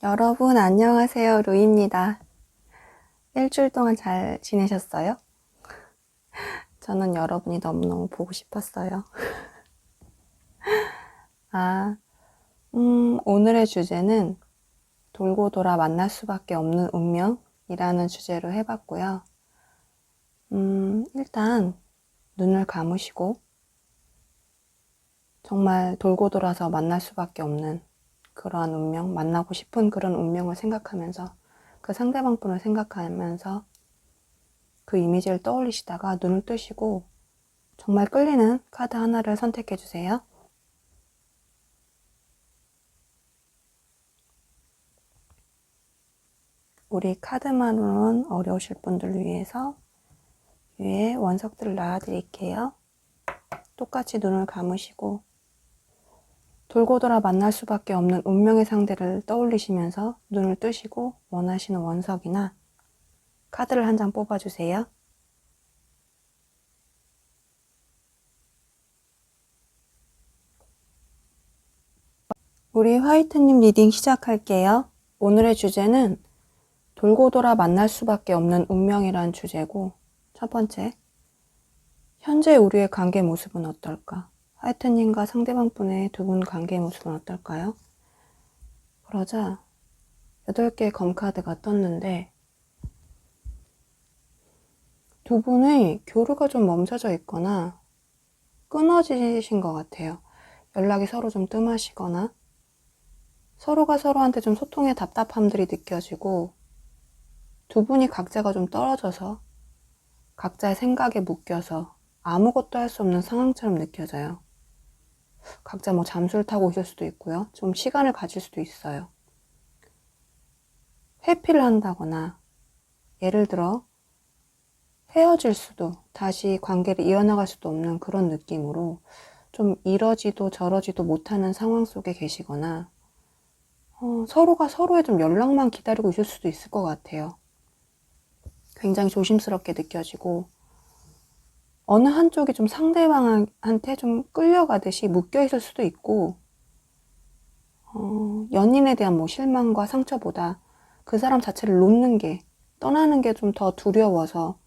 여러분 안녕하세요. 루이입니다. 일주일 동안 잘 지내셨어요? 저는 여러분이 너무너무 보고 싶었어요. 아, 오늘의 주제는 돌고 돌아 만날 수밖에 없는 운명이라는 주제로 해봤고요. 일단 눈을 감으시고 정말 돌고 돌아서 만날 수밖에 없는 그러한 운명, 만나고 싶은 그런 운명을 생각하면서 그 상대방 분을 생각하면서 그 이미지를 떠올리시다가 눈을 뜨시고 정말 끌리는 카드 하나를 선택해 주세요. 우리 카드만으로는 어려우실 분들을 위해서 위에 원석들을 놔드릴게요. 똑같이 눈을 감으시고 돌고 돌아 만날 수밖에 없는 운명의 상대를 떠올리시면서 눈을 뜨시고 원하시는 원석이나 카드를 한 장 뽑아주세요. 우리 화이트님 리딩 시작할게요. 오늘의 주제는 돌고 돌아 만날 수밖에 없는 운명이란 주제고, 첫 번째, 현재 우리의 관계 모습은 어떨까? 화이트님과 상대방 분의 두 분 관계 모습은 어떨까요? 그러자 8개의 검카드가 떴는데 두 분의 교류가 좀 멈춰져 있거나 끊어지신 것 같아요. 연락이 서로 좀 뜸하시거나 서로가 서로한테 좀 소통의 답답함들이 느껴지고 두 분이 각자가 좀 떨어져서 각자의 생각에 묶여서 아무것도 할 수 없는 상황처럼 느껴져요. 각자 뭐 잠수를 타고 있을 수도 있고요. 좀 시간을 가질 수도 있어요. 회피를 한다거나 예를 들어 헤어질 수도 다시 관계를 이어나갈 수도 없는 그런 느낌으로 좀 이러지도 저러지도 못하는 상황 속에 계시거나 서로가 서로의 좀 연락만 기다리고 있을 수도 있을 것 같아요. 굉장히 조심스럽게 느껴지고 어느 한쪽이 좀 상대방한테 좀 끌려가듯이 묶여 있을 수도 있고 연인에 대한 뭐 실망과 상처보다 그 사람 자체를 놓는 게 떠나는 게 좀 더 두려워서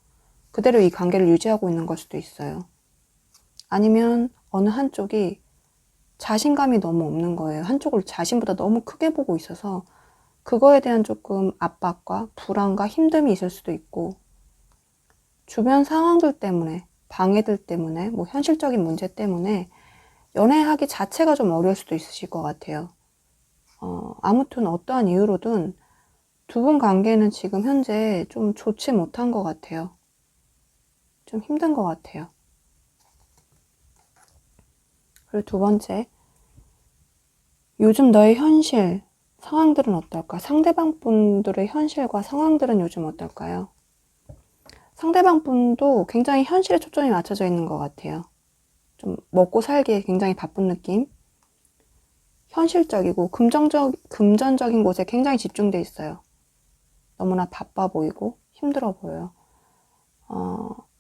그대로 이 관계를 유지하고 있는 걸 수도 있어요. 아니면 어느 한쪽이 자신감이 너무 없는 거예요. 한쪽을 자신보다 너무 크게 보고 있어서 그거에 대한 조금 압박과 불안과 힘듦이 있을 수도 있고 주변 상황들 때문에 방해들 때문에 뭐 현실적인 문제 때문에 연애하기 자체가 좀 어려울 수도 있으실 것 같아요. 아무튼 어떠한 이유로든 두 분 관계는 지금 현재 좀 좋지 못한 것 같아요. 좀 힘든 것 같아요. 그리고 두 번째, 요즘 너의 현실, 상황들은 어떨까? 상대방 분들의 현실과 상황들은 요즘 어떨까요? 상대방 분도 굉장히 현실에 초점이 맞춰져 있는 것 같아요. 좀 먹고 살기에 굉장히 바쁜 느낌? 현실적이고 금전적인 곳에 굉장히 집중돼 있어요. 너무나 바빠 보이고 힘들어 보여요.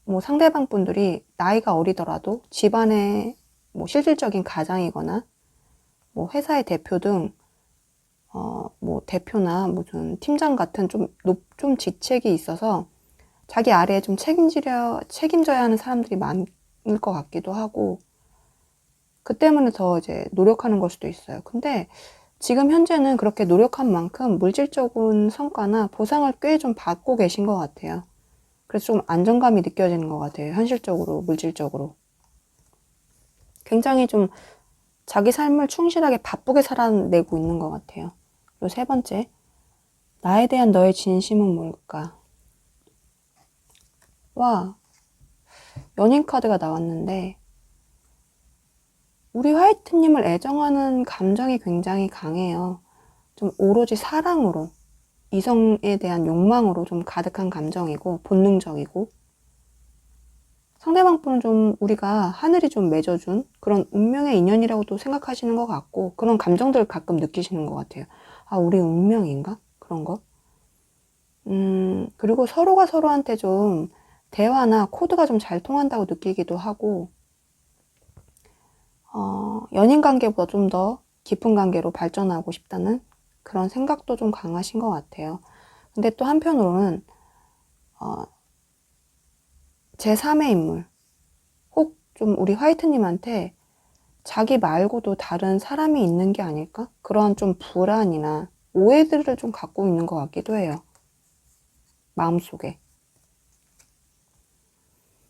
뭐 상대방 분들이 나이가 어리더라도 집안에 뭐 실질적인 가장이거나 뭐 회사의 대표 등 뭐 대표나 무슨 팀장 같은 좀 직책이 있어서 자기 아래에 좀 책임져야 하는 사람들이 많을 것 같기도 하고 그 때문에 더 이제 노력하는 걸 수도 있어요. 근데 지금 현재는 그렇게 노력한 만큼 물질적인 성과나 보상을 꽤 좀 받고 계신 것 같아요. 그래서 좀 안정감이 느껴지는 것 같아요. 현실적으로, 물질적으로. 굉장히 좀 자기 삶을 충실하게 바쁘게 살아내고 있는 것 같아요. 그리고 세 번째, 나에 대한 너의 진심은 뭘까? 와, 연인 카드가 나왔는데 우리 화이트님을 애정하는 감정이 굉장히 강해요. 좀 오로지 사랑으로, 이성에 대한 욕망으로 좀 가득한 감정이고 본능적이고 상대방 분은 좀 우리가 하늘이 좀 맺어준 그런 운명의 인연이라고도 생각하시는 것 같고 그런 감정들을 가끔 느끼시는 것 같아요. 아, 우리 운명인가? 그런 거. 그리고 서로가 서로한테 좀 대화나 코드가 좀 잘 통한다고 느끼기도 하고 연인 관계보다 좀 더 깊은 관계로 발전하고 싶다는 그런 생각도 좀 강하신 것 같아요. 근데 또 한편으로는 제3의 인물, 혹 좀 우리 화이트님한테 자기 말고도 다른 사람이 있는 게 아닐까? 그런 좀 불안이나 오해들을 좀 갖고 있는 것 같기도 해요. 마음속에.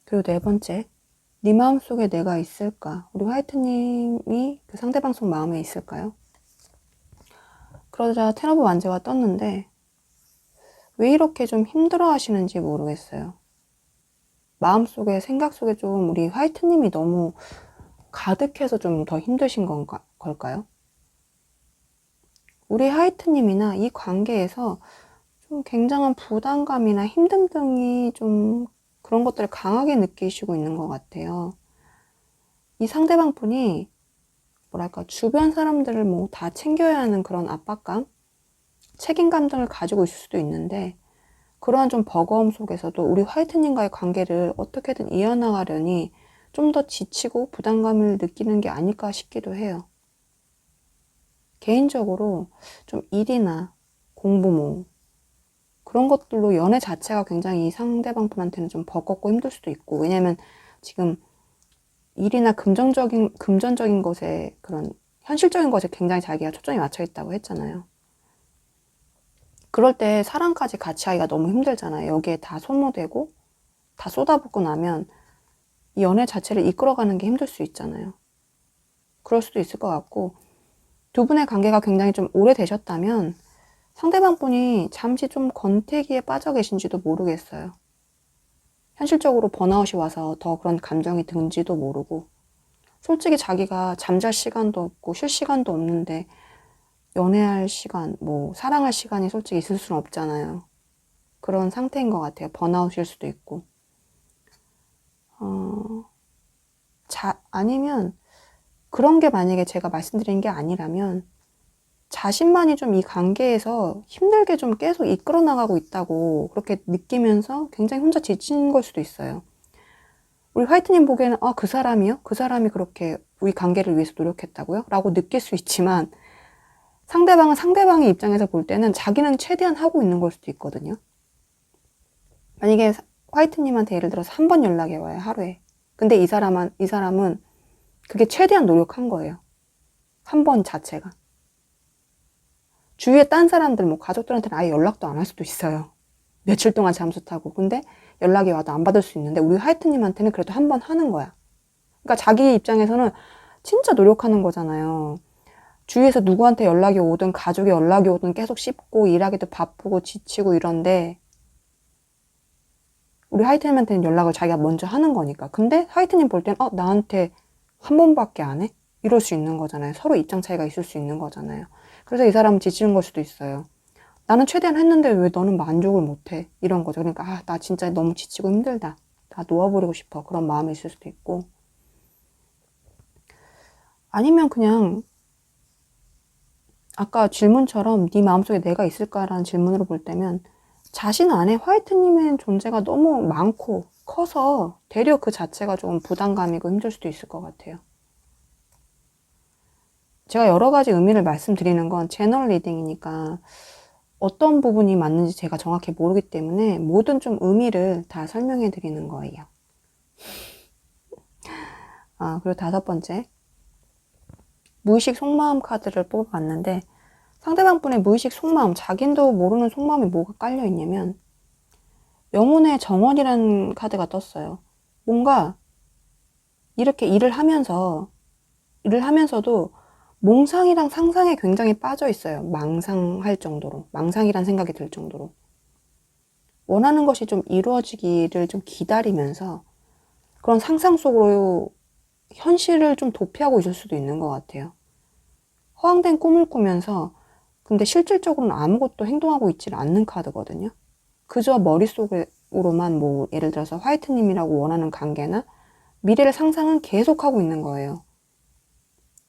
그리고 네 번째, 네 마음속에 내가 있을까? 우리 화이트님이 그 상대방 속 마음에 있을까요? 그러자 텐 오브 완제가 떴는데 왜 이렇게 좀 힘들어 하시는지 모르겠어요. 마음속에, 생각 속에 좀 우리 화이트님이 너무 가득해서 좀 더 힘드신 걸까요? 우리 화이트님이나 이 관계에서 좀 굉장한 부담감이나 힘듦 등이 좀 그런 것들을 강하게 느끼시고 있는 것 같아요. 이 상대방 분이 뭐랄까 주변 사람들을 뭐 다 챙겨야 하는 그런 압박감, 책임감 등을 가지고 있을 수도 있는데 그러한 좀 버거움 속에서도 우리 화이트님과의 관계를 어떻게든 이어나가려니 좀 더 지치고 부담감을 느끼는 게 아닐까 싶기도 해요. 개인적으로 좀 일이나 공부 뭐 그런 것들로 연애 자체가 굉장히 이 상대방 분한테는 좀 버겁고 힘들 수도 있고, 왜냐면 지금 일이나 금전적인 것에 그런 현실적인 것에 굉장히 자기가 초점이 맞춰 있다고 했잖아요. 그럴 때 사랑까지 같이 하기가 너무 힘들잖아요. 여기에 다 소모되고 다 쏟아붓고 나면 이 연애 자체를 이끌어가는 게 힘들 수 있잖아요. 그럴 수도 있을 것 같고, 두 분의 관계가 굉장히 좀 오래되셨다면 상대방 분이 잠시 좀 권태기에 빠져 계신지도 모르겠어요. 현실적으로 번아웃이 와서 더 그런 감정이 든지도 모르고, 솔직히 자기가 잠잘 시간도 없고 쉴 시간도 없는데 연애할 시간, 뭐 사랑할 시간이 솔직히 있을 수는 없잖아요. 그런 상태인 것 같아요. 번아웃일 수도 있고. 아니면 그런 게 만약에 제가 말씀드린 게 아니라면 자신만이 좀 이 관계에서 힘들게 좀 계속 이끌어 나가고 있다고 그렇게 느끼면서 굉장히 혼자 지친 걸 수도 있어요. 우리 화이트님 보기에는 그 사람이요? 그 사람이 그렇게 우리 관계를 위해서 노력했다고요? 라고 느낄 수 있지만 상대방은 상대방의 입장에서 볼 때는 자기는 최대한 하고 있는 걸 수도 있거든요. 만약에 화이트님한테 예를 들어서 한 번 연락이 와요, 하루에. 근데 이 사람은 그게 최대한 노력한 거예요. 한 번 자체가. 주위에 딴 사람들, 뭐 가족들한테는 아예 연락도 안 할 수도 있어요. 며칠 동안 잠수 타고. 근데 연락이 와도 안 받을 수 있는데 우리 화이트님한테는 그래도 한 번 하는 거야. 그러니까 자기 입장에서는 진짜 노력하는 거잖아요. 주위에서 누구한테 연락이 오든 가족에 연락이 오든 계속 씹고 일하기도 바쁘고 지치고 이런데 우리 화이트님한테는 연락을 자기가 먼저 하는 거니까. 근데 화이트님 볼 땐 나한테 한 번밖에 안 해? 이럴 수 있는 거잖아요. 서로 입장 차이가 있을 수 있는 거잖아요. 그래서 이 사람은 지치는 걸 수도 있어요. 나는 최대한 했는데 왜 너는 만족을 못해? 이런 거죠. 그러니까 나 진짜 너무 지치고 힘들다. 나 놓아버리고 싶어. 그런 마음이 있을 수도 있고. 아니면 그냥 아까 질문처럼 네 마음속에 내가 있을까라는 질문으로 볼 때면 자신 안에 화이트님의 존재가 너무 많고 커서 되려 그 자체가 좀 부담감이고 힘들 수도 있을 것 같아요. 제가 여러 가지 의미를 말씀드리는 건 채널 리딩이니까 어떤 부분이 맞는지 제가 정확히 모르기 때문에 모든 좀 의미를 다 설명해 드리는 거예요. 그리고 다섯 번째, 무의식 속마음 카드를 뽑아봤는데 상대방 분의 무의식 속마음, 자긴도 모르는 속마음이 뭐가 깔려 있냐면 영혼의 정원이라는 카드가 떴어요. 뭔가 이렇게 일을 하면서도 몽상이랑 상상에 굉장히 빠져 있어요. 망상할 정도로. 망상이란 생각이 들 정도로. 원하는 것이 좀 이루어지기를 좀 기다리면서 그런 상상 속으로 현실을 좀 도피하고 있을 수도 있는 것 같아요. 허황된 꿈을 꾸면서 근데 실질적으로는 아무것도 행동하고 있지를 않는 카드거든요. 그저 머릿속으로만 뭐 예를 들어서 화이트님이라고 원하는 관계나 미래를 상상은 계속하고 있는 거예요.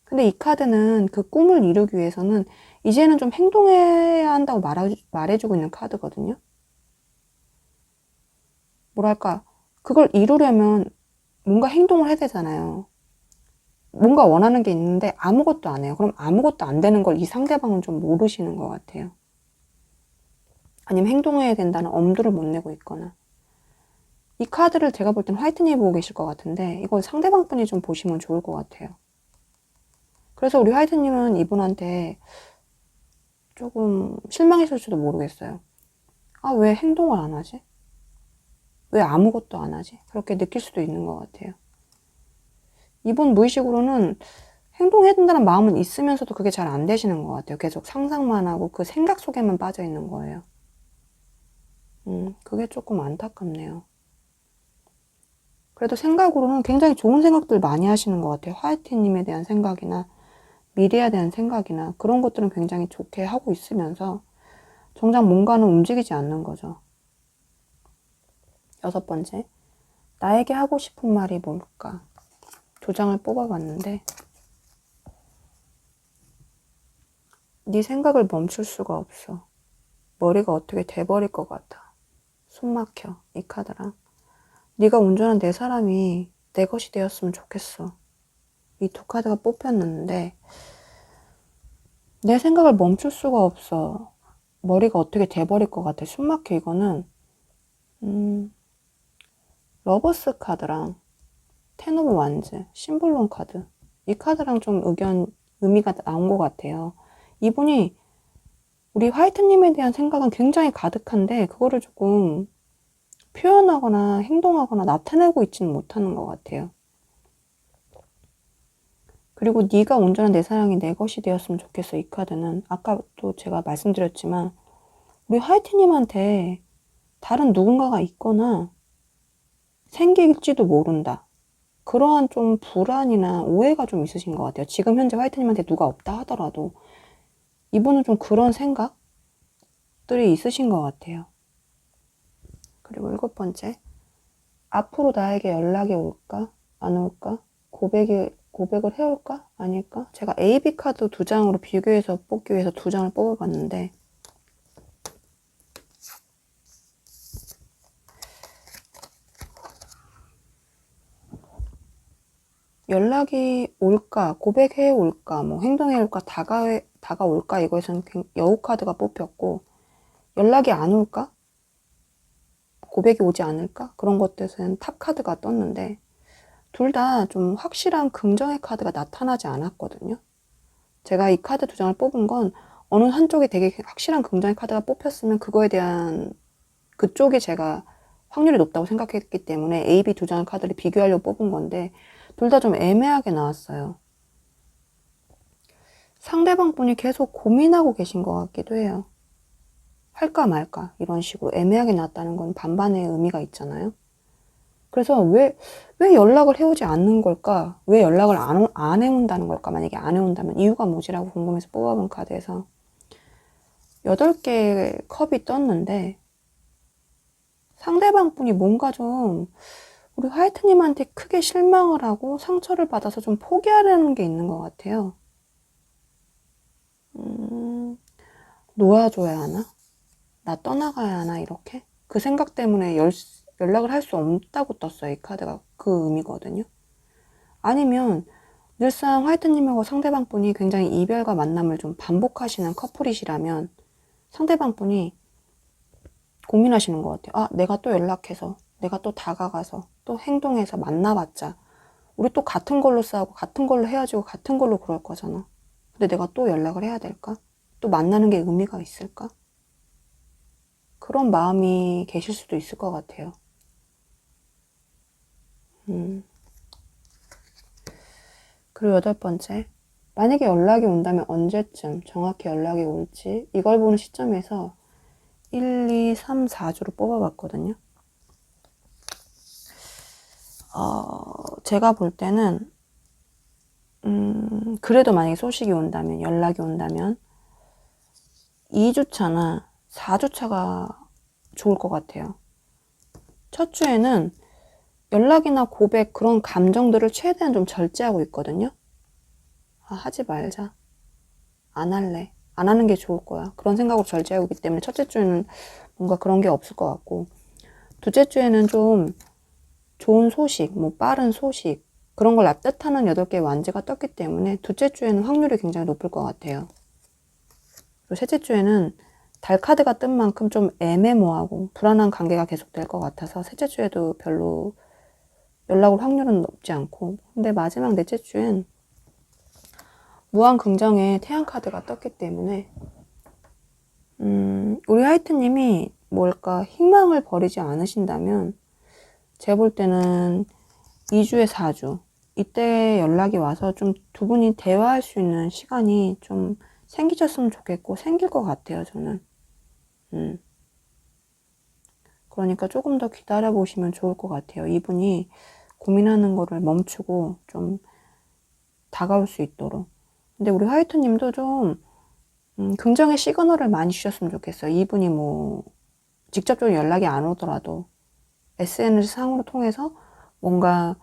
근데 이 카드는 그 꿈을 이루기 위해서는 이제는 좀 행동해야 한다고 말해주고 있는 카드거든요. 뭐랄까, 그걸 이루려면 뭔가 행동을 해야 되잖아요. 뭔가 원하는 게 있는데 아무것도 안 해요. 그럼 아무것도 안 되는 걸 이 상대방은 좀 모르시는 것 같아요. 아니면 행동해야 된다는 엄두를 못 내고 있거나. 이 카드를 제가 볼 땐 화이트님이 보고 계실 것 같은데 이걸 상대방 분이 좀 보시면 좋을 것 같아요. 그래서 우리 화이트님은 이분한테 조금 실망했을지도 모르겠어요. 아, 왜 행동을 안 하지? 왜 아무것도 안 하지? 그렇게 느낄 수도 있는 것 같아요. 이분 무의식으로는 행동해야 된다는 마음은 있으면서도 그게 잘 안 되시는 것 같아요. 계속 상상만 하고 그 생각 속에만 빠져 있는 거예요. 그게 조금 안타깝네요. 그래도 생각으로는 굉장히 좋은 생각들 많이 하시는 것 같아요. 화이트님에 대한 생각이나 미래에 대한 생각이나 그런 것들은 굉장히 좋게 하고 있으면서 정작 뭔가는 움직이지 않는 거죠. 6번째, 나에게 하고 싶은 말이 뭘까? 2장을 뽑아봤는데 네 생각을 멈출 수가 없어. 머리가 어떻게 돼버릴 것 같아. 숨 막혀. 이 카드랑 네가 운전한 내 사람이 내 것이 되었으면 좋겠어. 이 2 카드가 뽑혔는데 내 생각을 멈출 수가 없어. 머리가 어떻게 돼버릴 것 같아. 숨 막혀. 이거는 러버스 카드랑 텐 오브 완즈, 심블론 카드 이 카드랑 좀 의미가 나온 것 같아요. 이분이 우리 화이트님에 대한 생각은 굉장히 가득한데 그거를 조금 표현하거나 행동하거나 나타내고 있지는 못하는 것 같아요. 그리고 네가 운전한 내 사랑이 내 것이 되었으면 좋겠어. 이 카드는 아까도 제가 말씀드렸지만 우리 화이트님한테 다른 누군가가 있거나 생길지도 모른다. 그러한 좀 불안이나 오해가 좀 있으신 것 같아요. 지금 현재 화이트님한테 누가 없다 하더라도 이분은 좀 그런 생각들이 있으신 것 같아요. 그리고 7번째, 앞으로 나에게 연락이 올까? 안 올까? 고백을 해올까? 아닐까? 제가 A, B 카드 2장으로 비교해서 뽑기 위해서 2장을 뽑아봤는데 연락이 올까? 고백해 올까? 뭐 행동해 올까? 다가올까? 이거에서는 여우 카드가 뽑혔고 연락이 안 올까? 고백이 오지 않을까? 그런 것들은 탑 카드가 떴는데 둘 다 좀 확실한 긍정의 카드가 나타나지 않았거든요. 제가 이 카드 2장을 뽑은 건 어느 한쪽이 되게 확실한 긍정의 카드가 뽑혔으면 그거에 대한 그쪽이 제가 확률이 높다고 생각했기 때문에 A, B 2장의 카드를 비교하려고 뽑은 건데 둘 다 좀 애매하게 나왔어요. 상대방 분이 계속 고민하고 계신 것 같기도 해요. 할까 말까 이런 식으로 애매하게 나왔다는 건 반반의 의미가 있잖아요. 그래서 왜 연락을 해오지 않는 걸까? 왜 연락을 안 해온다는 걸까? 만약에 안 해온다면 이유가 뭐지라고 궁금해서 뽑아본 카드에서 8개의 컵이 떴는데 상대방 분이 뭔가 좀 우리 화이트님한테 크게 실망을 하고 상처를 받아서 좀 포기하려는 게 있는 것 같아요. 놓아줘야 하나? 나 떠나가야 하나? 이렇게? 그 생각 때문에 연락을 할 수 없다고 떴어요. 이 카드가 그 의미거든요. 아니면 늘상 화이트님하고 상대방 분이 굉장히 이별과 만남을 좀 반복하시는 커플이시라면 상대방 분이 고민하시는 것 같아요. 아, 내가 또 연락해서, 내가 또 다가가서, 또 행동해서 만나봤자 우리 또 같은 걸로 싸우고 같은 걸로 헤어지고 같은 걸로 그럴 거잖아. 근데 내가 또 연락을 해야 될까? 또 만나는 게 의미가 있을까? 그런 마음이 계실 수도 있을 것 같아요. 그리고 8번째, 만약에 연락이 온다면 언제쯤 정확히 연락이 올지 이걸 보는 시점에서 1, 2, 3, 4주로 뽑아봤거든요. 제가 볼 때는 그래도 만약에 소식이 온다면 연락이 온다면 2주차나 4주차가 좋을 것 같아요. 첫 주에는 연락이나 고백 그런 감정들을 최대한 좀 절제하고 있거든요. 아, 하지 말자. 안 할래. 안 하는 게 좋을 거야. 그런 생각으로 절제하고 있기 때문에 첫째 주에는 뭔가 그런 게 없을 것 같고 둘째 주에는 좀 좋은 소식, 뭐 빠른 소식, 그런 걸 뜻하는 8개의 완즈가 떴기 때문에 둘째 주에는 확률이 굉장히 높을 것 같아요. 그리고 셋째 주에는 달 카드가 뜬 만큼 좀 애매모호하고 불안한 관계가 계속될 것 같아서 셋째 주에도 별로 연락 올 확률은 높지 않고, 근데 마지막 넷째 주엔 무한 긍정의 태양 카드가 떴기 때문에 우리 화이트님이 뭘까 희망을 버리지 않으신다면 제가 볼 때는 2주에 4주 이때 연락이 와서 좀 두 분이 대화할 수 있는 시간이 좀 생기셨으면 좋겠고 생길 것 같아요, 저는. 그러니까 조금 더 기다려 보시면 좋을 것 같아요. 이분이 고민하는 거를 멈추고 좀 다가올 수 있도록. 근데 우리 화이트님도 좀 긍정의 시그널을 많이 주셨으면 좋겠어요. 이분이 뭐 직접적으로 연락이 안 오더라도 SNS 상으로 통해서 뭔가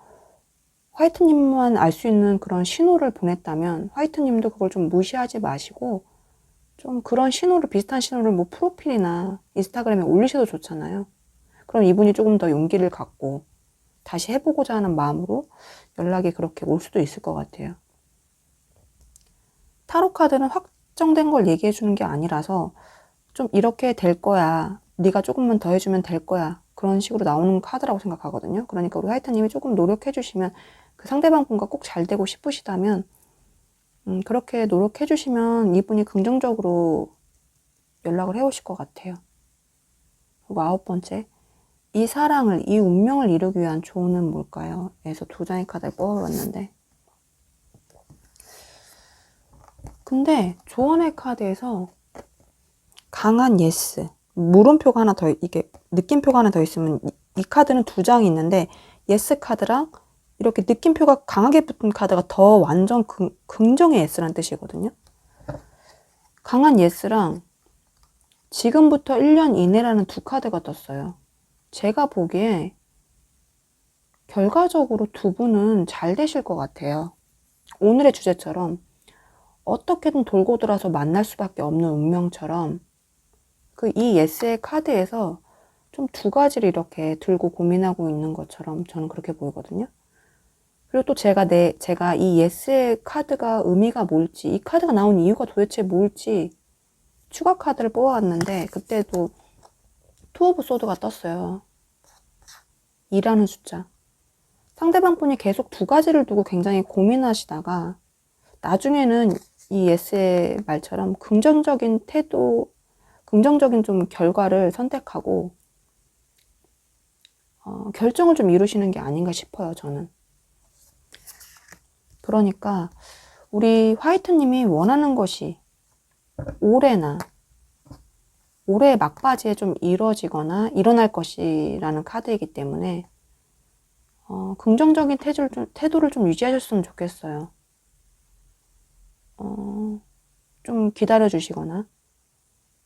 화이트님만 알 수 있는 그런 신호를 보냈다면 화이트님도 그걸 좀 무시하지 마시고 좀 그런 신호를, 비슷한 신호를 뭐 프로필이나 인스타그램에 올리셔도 좋잖아요. 그럼 이분이 조금 더 용기를 갖고 다시 해보고자 하는 마음으로 연락이 그렇게 올 수도 있을 것 같아요. 타로 카드는 확정된 걸 얘기해 주는 게 아니라서 좀 이렇게 될 거야, 네가 조금만 더 해주면 될 거야, 그런 식으로 나오는 카드라고 생각하거든요. 그러니까 우리 화이트님이 조금 노력해 주시면, 그 상대방 분과 꼭 잘 되고 싶으시다면 그렇게 노력해 주시면 이분이 긍정적으로 연락을 해 오실 것 같아요. 그리고 9번째, 이 사랑을, 이 운명을 이루기 위한 조언은 뭘까요? 에서 2장의 카드를 뽑아봤는데, 근데 조언의 카드에서 강한 예스, 물음표가 하나 더, 이게 느낌표가 하나 더 있으면 이 카드는 2장이 있는데 예스 카드랑 이렇게 느낌표가 강하게 붙은 카드가 더 완전 긍정의 예스란 뜻이거든요. 강한 예스랑 지금부터 1년 이내라는 2 카드가 떴어요. 제가 보기에 결과적으로 두 분은 잘 되실 것 같아요. 오늘의 주제처럼 어떻게든 돌고 돌아서 만날 수밖에 없는 운명처럼 이 예스의 카드에서 좀 2가지를 이렇게 들고 고민하고 있는 것처럼 저는 그렇게 보이거든요. 그리고 또 제가 이 예스의 카드가 의미가 뭘지, 이 카드가 나온 이유가 도대체 뭘지 추가 카드를 뽑아왔는데 그때도 투 오브 소드가 떴어요. 2라는 숫자. 상대방 분이 계속 2가지를 두고 굉장히 고민하시다가 나중에는 이 예스의 말처럼 긍정적인 태도, 긍정적인 좀 결과를 선택하고 결정을 좀 이루시는 게 아닌가 싶어요, 저는. 그러니까 우리 화이트님이 원하는 것이 올해 막바지에 좀 이루어지거나 일어날 것이라는 카드이기 때문에 긍정적인 태도를 좀 유지하셨으면 좋겠어요. 좀 기다려 주시거나.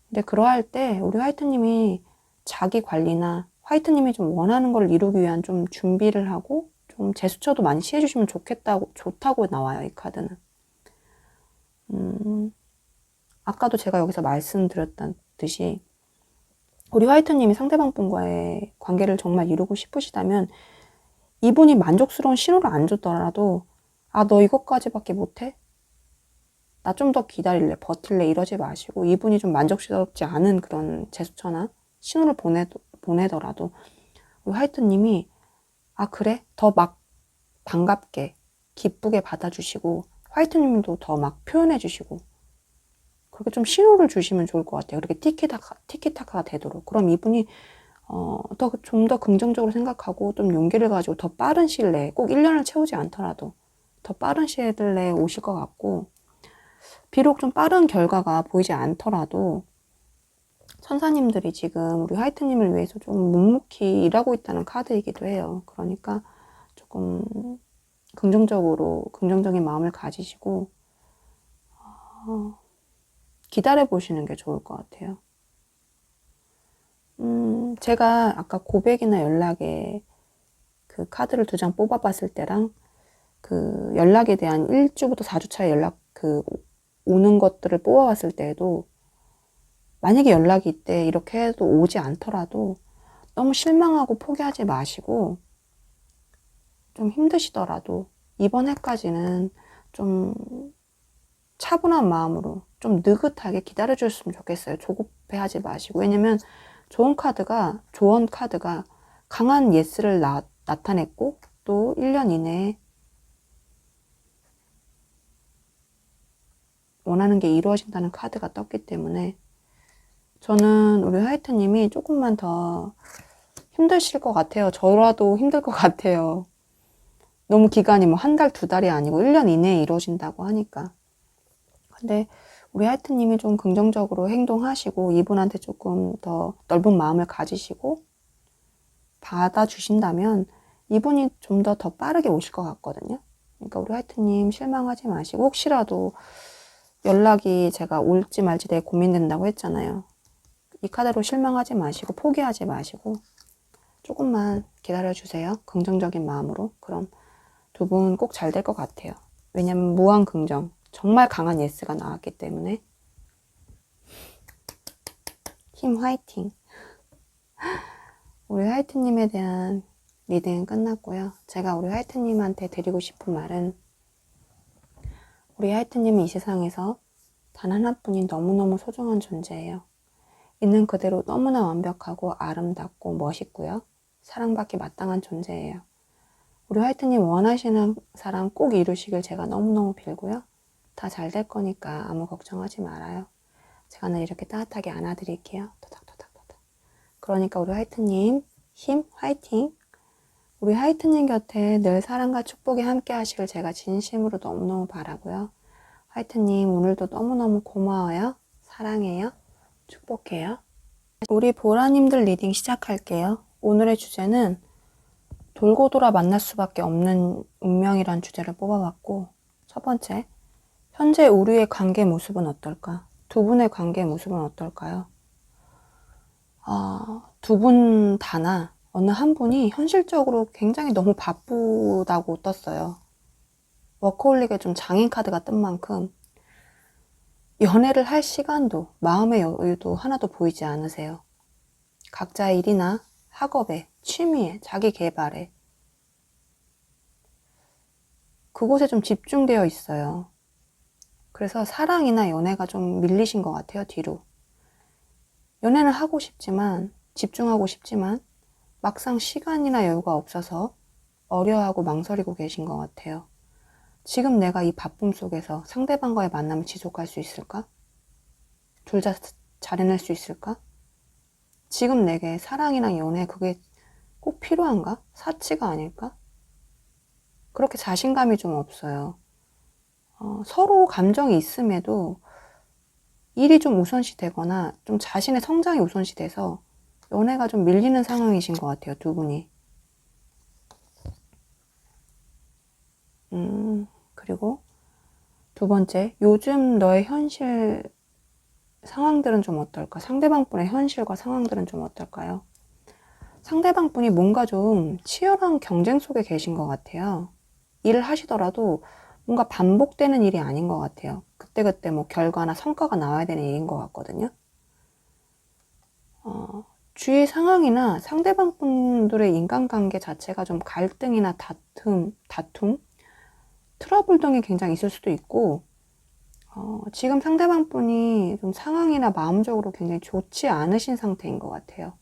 근데 그러할 때 우리 화이트님이 자기 관리나 화이트님이 좀 원하는 걸 이루기 위한 좀 준비를 하고 좀 제스처도 많이 취해주시면 좋다고 나와요, 이 카드는. 아까도 제가 여기서 말씀드렸듯이 우리 화이트님이 상대방 분과의 관계를 정말 이루고 싶으시다면 이분이 만족스러운 신호를 안 줬더라도 너 이것까지밖에 못해? 나 좀 더 기다릴래, 버틸래, 이러지 마시고 이분이 좀 만족스럽지 않은 그런 제스처나 신호를 보내더라도 우리 화이트님이 그래? 더 막 반갑게 기쁘게 받아주시고 화이트님도 더 막 표현해주시고 그렇게 좀 신호를 주시면 좋을 것 같아요. 그렇게 티키타카가 되도록. 그럼 이분이 좀 더 긍정적으로 생각하고 좀 용기를 가지고 더 빠른 시일 내에, 꼭 1년을 채우지 않더라도 더 빠른 시일 내에 오실 것 같고, 비록 좀 빠른 결과가 보이지 않더라도 천사님들이 지금 우리 화이트님을 위해서 좀 묵묵히 일하고 있다는 카드이기도 해요. 그러니까 조금 긍정적인 마음을 가지시고 기다려 보시는 게 좋을 것 같아요. 제가 아까 고백이나 연락에 그 카드를 2장 뽑아봤을 때랑 그 연락에 대한 1주부터 4주 차에 오는 것들을 뽑아봤을 때에도 만약에 연락이 이때 이렇게 해도 오지 않더라도 너무 실망하고 포기하지 마시고 좀 힘드시더라도 이번 해까지는 좀 차분한 마음으로 좀 느긋하게 기다려줬으면 좋겠어요. 조급해하지 마시고. 왜냐면 조언 카드가 강한 예스를 나타냈고 또 1년 이내에 원하는 게 이루어진다는 카드가 떴기 때문에 저는 우리 화이트님이 조금만 더 힘드실 것 같아요. 저라도 힘들 것 같아요. 너무 기간이 뭐 한 달, 두 달이 아니고 1년 이내에 이루어진다고 하니까. 근데 우리 하이트님이 좀 긍정적으로 행동하시고 이분한테 조금 더 넓은 마음을 가지시고 받아주신다면 이분이 좀 더 빠르게 오실 것 같거든요. 그러니까 우리 하이트님 실망하지 마시고, 혹시라도 연락이 제가 올지 말지 되게 고민된다고 했잖아요. 이 카드로 실망하지 마시고 포기하지 마시고 조금만 기다려주세요. 긍정적인 마음으로. 그럼 두 분 꼭 잘 될 것 같아요. 왜냐면 무한 긍정, 정말 강한 예스가 나왔기 때문에. 힘 화이팅! 우리 화이트님에 대한 리딩은 끝났고요. 제가 우리 화이트님한테 드리고 싶은 말은, 우리 화이트님은 이 세상에서 단 하나뿐인 너무너무 소중한 존재예요. 있는 그대로 너무나 완벽하고 아름답고 멋있고요. 사랑받기 마땅한 존재예요. 우리 화이트님 원하시는 사람 꼭 이루시길 제가 너무너무 빌고요. 다 잘 될 거니까 아무 걱정하지 말아요. 제가 늘 이렇게 따뜻하게 안아드릴게요. 토닥토닥토닥. 그러니까 우리 화이트님 힘 화이팅! 우리 화이트님 곁에 늘 사랑과 축복이 함께 하시길 제가 진심으로 너무너무 바라고요. 화이트님 오늘도 너무너무 고마워요. 사랑해요. 축복해요. 우리 보라님들 리딩 시작할게요. 오늘의 주제는 돌고 돌아 만날 수밖에 없는 운명이란 주제를 뽑아봤고, 첫 번째, 현재 우리의 관계 모습은 어떨까? 두 분의 관계 모습은 어떨까요? 두 분 다나 어느 한 분이 현실적으로 굉장히 너무 바쁘다고 떴어요. 워커홀릭에 좀 장인 카드가 뜬 만큼 연애를 할 시간도 마음의 여유도 하나도 보이지 않으세요. 각자의 일이나 학업에, 취미에, 자기 개발에 그곳에 좀 집중되어 있어요. 그래서 사랑이나 연애가 좀 밀리신 것 같아요, 뒤로. 연애는 하고 싶지만, 집중하고 싶지만 막상 시간이나 여유가 없어서 어려워하고 망설이고 계신 것 같아요. 지금 내가 이 바쁨 속에서 상대방과의 만남을 지속할 수 있을까? 둘 다 잘 해낼 수 있을까? 지금 내게 사랑이나 연애 그게 꼭 필요한가? 사치가 아닐까? 그렇게 자신감이 좀 없어요. 서로 감정이 있음에도 일이 좀 우선시 되거나 좀 자신의 성장이 우선시 돼서 연애가 좀 밀리는 상황이신 것 같아요, 두 분이. 그리고 두 번째, 요즘 너의 현실 상황들은 좀 어떨까? 상대방 분의 현실과 상황들은 좀 어떨까요? 상대방 분이 뭔가 좀 치열한 경쟁 속에 계신 것 같아요. 일을 하시더라도 뭔가 반복되는 일이 아닌 것 같아요. 그때그때 뭐 결과나 성과가 나와야 되는 일인 것 같거든요. 주위 상황이나 상대방 분들의 인간관계 자체가 좀 갈등이나 다툼, 트러블 등이 굉장히 있을 수도 있고, 지금 상대방 분이 좀 상황이나 마음적으로 굉장히 좋지 않으신 상태인 것 같아요.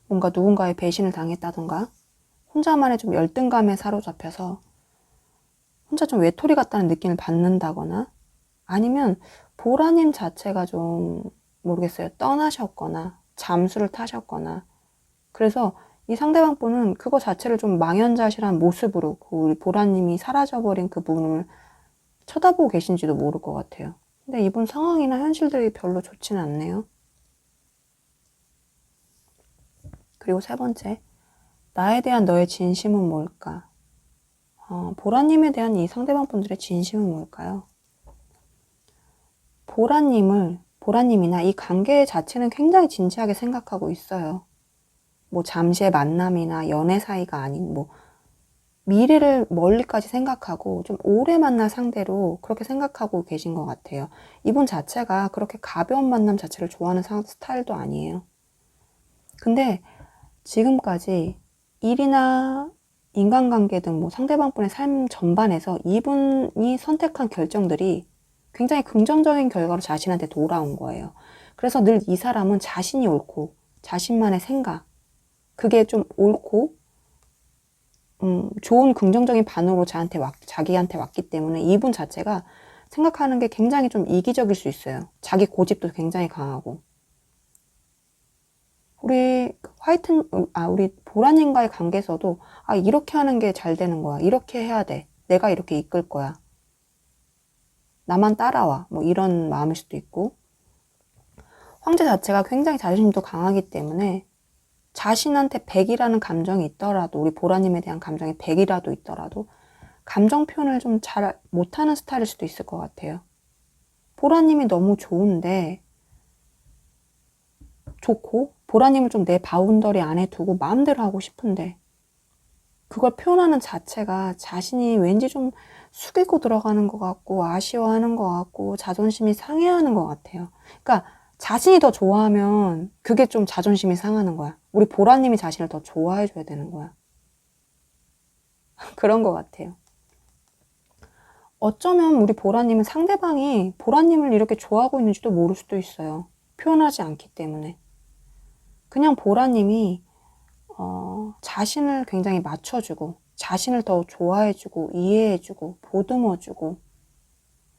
뭔가 누군가의 배신을 당했다던가, 혼자만의 좀 열등감에 사로잡혀서 혼자 좀 외톨이 같다는 느낌을 받는다거나, 아니면 보라님 자체가 좀 모르겠어요. 떠나셨거나 잠수를 타셨거나, 그래서 이 상대방 분은 그거 자체를 좀 망연자실한 모습으로 우리 보라님이 사라져버린 그 부분을 쳐다보고 계신지도 모를 것 같아요. 근데 이분 상황이나 현실들이 별로 좋지는 않네요. 그리고 세 번째, 나에 대한 너의 진심은 뭘까? 보라님에 대한 이 상대방 분들의 진심은 뭘까요? 보라님이나 이 관계 자체는 굉장히 진지하게 생각하고 있어요. 뭐 잠시의 만남이나 연애 사이가 아닌 뭐 미래를 멀리까지 생각하고 좀 오래 만날 상대로 그렇게 생각하고 계신 것 같아요. 이분 자체가 그렇게 가벼운 만남 자체를 좋아하는 스타일도 아니에요. 근데 지금까지 일이나 인간관계 등 뭐 상대방분의 삶 전반에서 이분이 선택한 결정들이 굉장히 긍정적인 결과로 자신한테 돌아온 거예요. 그래서 늘 이 사람은 자신이 옳고 자신만의 생각, 그게 좀 옳고 좋은 긍정적인 반응으로 자기한테 왔기 때문에 이분 자체가 생각하는 게 굉장히 좀 이기적일 수 있어요. 자기 고집도 굉장히 강하고. 우리 보라님과의 관계에서도 이렇게 하는 게 잘 되는 거야. 이렇게 해야 돼. 내가 이렇게 이끌 거야. 나만 따라와. 뭐 이런 마음일 수도 있고. 황제 자체가 굉장히 자존심도 강하기 때문에 자신한테 100이라는 감정이 있더라도, 우리 보라님에 대한 감정이 100이라도 있더라도 감정 표현을 좀 잘 못하는 스타일일 수도 있을 것 같아요. 보라님이 너무 좋고 보라님을 좀 내 바운더리 안에 두고 마음대로 하고 싶은데 그걸 표현하는 자체가 자신이 왠지 좀 숙이고 들어가는 것 같고 아쉬워하는 것 같고 자존심이 상해하는 것 같아요. 그러니까 자신이 더 좋아하면 그게 좀 자존심이 상하는 거야. 우리 보라님이 자신을 더 좋아해줘야 되는 거야. 그런 것 같아요. 어쩌면 우리 보라님은 상대방이 보라님을 이렇게 좋아하고 있는지도 모를 수도 있어요. 표현하지 않기 때문에. 그냥 보라님이 자신을 굉장히 맞춰주고 자신을 더 좋아해주고 이해해주고 보듬어주고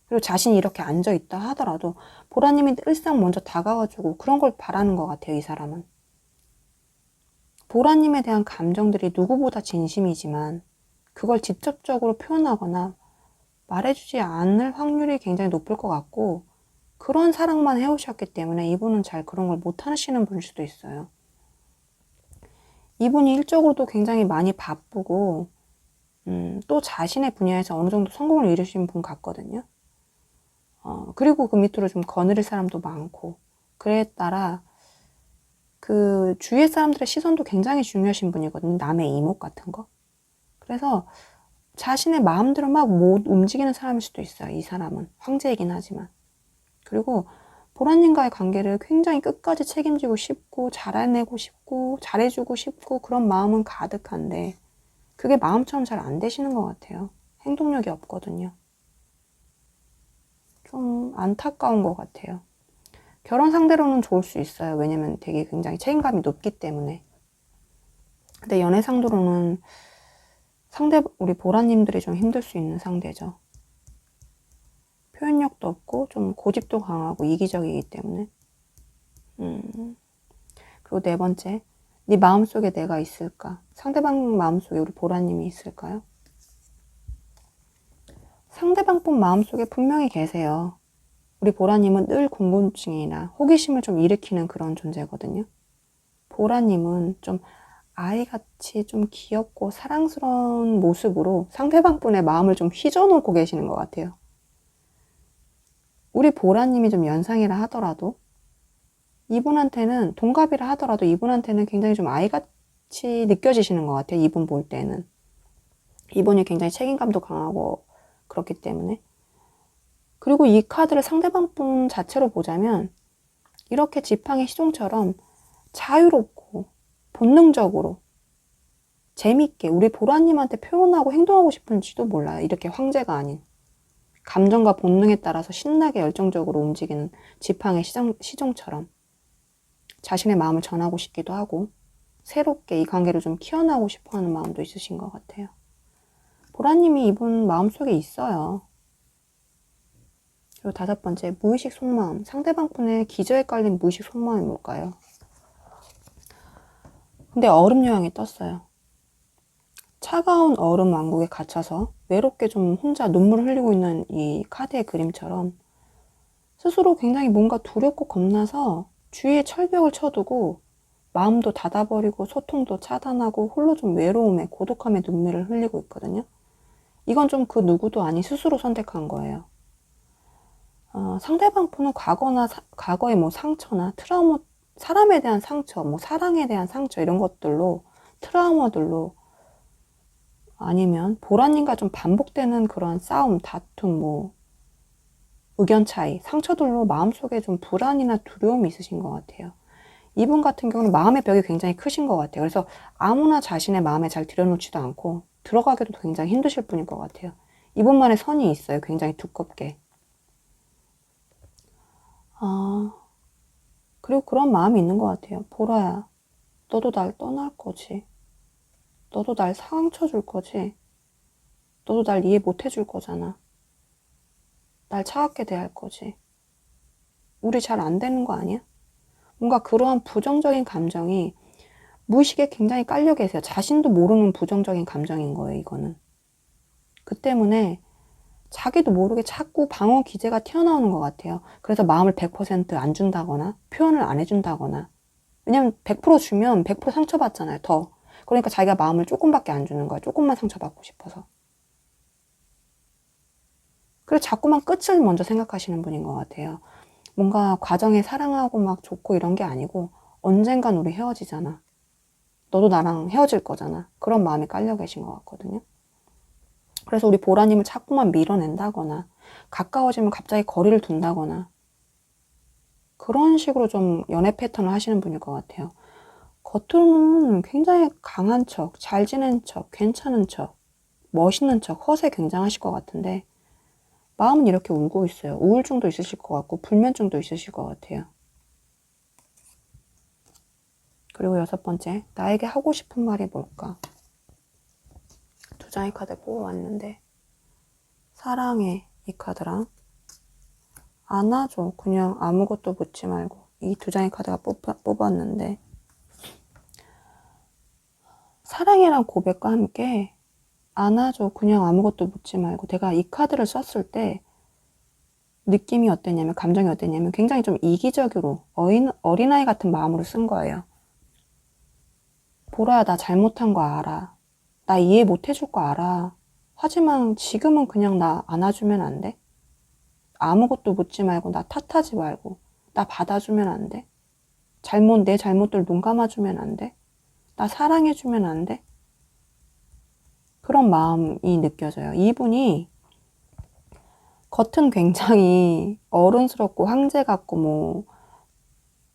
그리고 자신이 이렇게 앉아있다 하더라도 보라님이 일상 먼저 다가와주고 그런 걸 바라는 것 같아요. 이 사람은. 보라님에 대한 감정들이 누구보다 진심이지만 그걸 직접적으로 표현하거나 말해주지 않을 확률이 굉장히 높을 것 같고 그런 사랑만 해오셨기 때문에 이분은 잘 그런 걸 못하시는 분일 수도 있어요. 이분이 일적으로도 굉장히 많이 바쁘고 또 자신의 분야에서 어느 정도 성공을 이루신 분 같거든요. 그리고 그 밑으로 좀 거느릴 사람도 많고 그에 따라 그 주위의 사람들의 시선도 굉장히 중요하신 분이거든요. 남의 이목 같은 거. 그래서 자신의 마음대로 막 못 움직이는 사람일 수도 있어요. 이 사람은. 황제이긴 하지만. 그리고 보라님과의 관계를 굉장히 끝까지 책임지고 싶고 잘해내고 싶고 잘해주고 싶고 그런 마음은 가득한데 그게 마음처럼 잘 안 되시는 것 같아요. 행동력이 없거든요. 좀 안타까운 것 같아요. 결혼 상대로는 좋을 수 있어요. 왜냐면 되게 굉장히 책임감이 높기 때문에. 근데 연애 상대로는 우리 보라님들이 좀 힘들 수 있는 상대죠. 표현력도 없고 좀 고집도 강하고 이기적이기 때문에. 그리고 네 번째, 네 마음속에 내가 있을까? 상대방 마음속에 우리 보라님이 있을까요? 상대방 분 마음속에 분명히 계세요. 우리 보라님은 늘 궁금증이나 호기심을 좀 일으키는 그런 존재거든요. 보라님은 좀 아이같이 좀 귀엽고 사랑스러운 모습으로 상대방 분의 마음을 좀 휘저어놓고 계시는 것 같아요. 우리 보라님이 좀 연상이라 하더라도 이분한테는 동갑이라 하더라도 이분한테는 굉장히 좀 아이같이 느껴지시는 것 같아요. 이분 볼 때는. 이분이 굉장히 책임감도 강하고 그렇기 때문에. 그리고 이 카드를 상대방 분 자체로 보자면 이렇게 지팡이 시종처럼 자유롭고 본능적으로 재밌게 우리 보라님한테 표현하고 행동하고 싶은지도 몰라요. 이렇게 황제가 아닌. 감정과 본능에 따라서 신나게 열정적으로 움직이는 지팡이 시종처럼 자신의 마음을 전하고 싶기도 하고 새롭게 이 관계를 좀 키워나가고 싶어하는 마음도 있으신 것 같아요. 보라님이 이분 마음속에 있어요. 그리고 다섯 번째, 무의식 속마음. 상대방 분의 기저에 깔린 무의식 속마음이 뭘까요? 근데 얼음 여왕이 떴어요. 차가운 얼음 왕국에 갇혀서 외롭게 좀 혼자 눈물을 흘리고 있는 이 카드의 그림처럼 스스로 굉장히 뭔가 두렵고 겁나서 주위에 철벽을 쳐두고 마음도 닫아버리고 소통도 차단하고 홀로 좀 외로움에 고독함에 눈물을 흘리고 있거든요. 이건 좀 그 누구도 아닌 스스로 선택한 거예요. 상대방 분은 과거의 뭐 상처나 트라우마, 사람에 대한 상처, 뭐 사랑에 대한 상처 이런 것들로 트라우마들로 아니면 보라님과 좀 반복되는 그런 싸움, 다툼, 뭐 의견 차이, 상처들로 마음속에 좀 불안이나 두려움이 있으신 것 같아요. 이분 같은 경우는 마음의 벽이 굉장히 크신 것 같아요. 그래서 아무나 자신의 마음에 잘 들여놓지도 않고 들어가기도 굉장히 힘드실 분일 것 같아요. 이분만의 선이 있어요. 굉장히 두껍게. 그리고 그런 마음이 있는 것 같아요. 보라야, 너도 날 떠날 거지. 너도 날 상처 줄 거지. 너도 날 이해 못 해줄 거잖아. 날 차갑게 대할 거지. 우리 잘 안 되는 거 아니야? 뭔가 그러한 부정적인 감정이 무의식에 굉장히 깔려 계세요. 자신도 모르는 부정적인 감정인 거예요, 이거는. 그 때문에 자기도 모르게 자꾸 방어 기제가 튀어나오는 것 같아요. 그래서 마음을 100%안 준다거나 표현을 안 해준다거나. 왜냐면 100% 주면 100% 상처받잖아요, 더. 그러니까 자기가 마음을 조금밖에 안 주는 거야. 조금만 상처받고 싶어서. 그래서 자꾸만 끝을 먼저 생각하시는 분인 것 같아요. 뭔가 과정에 사랑하고 막 좋고 이런 게 아니고 언젠간 우리 헤어지잖아. 너도 나랑 헤어질 거잖아. 그런 마음이 깔려 계신 것 같거든요. 그래서 우리 보라님을 자꾸만 밀어낸다거나 가까워지면 갑자기 거리를 둔다거나 그런 식으로 좀 연애 패턴을 하시는 분일 것 같아요. 겉으로는 굉장히 강한 척, 잘 지낸 척, 괜찮은 척, 멋있는 척, 허세 굉장하실 것 같은데 마음은 이렇게 울고 있어요. 우울증도 있으실 것 같고 불면증도 있으실 것 같아요. 그리고 6번째, 나에게 하고 싶은 말이 뭘까? 두 장의 카드 뽑아왔는데 사랑해, 이 카드랑 안아줘, 그냥 아무것도 묻지 말고, 이 두 장의 카드가 뽑았는데 사랑이란 고백과 함께 안아줘, 그냥 아무것도 묻지 말고, 제가 이 카드를 썼을 때 느낌이 어땠냐면, 감정이 어땠냐면 굉장히 좀 이기적으로 어린아이 같은 마음으로 쓴 거예요. 보라야, 나 잘못한 거 알아. 나 이해 못 해줄 거 알아. 하지만 지금은 그냥 나 안아주면 안 돼? 아무것도 묻지 말고, 나 탓하지 말고, 나 받아주면 안 돼? 내 잘못들 눈 감아주면 안 돼? 나 사랑해주면 안 돼? 그런 마음이 느껴져요. 이분이 겉은 굉장히 어른스럽고 황제 같고 뭐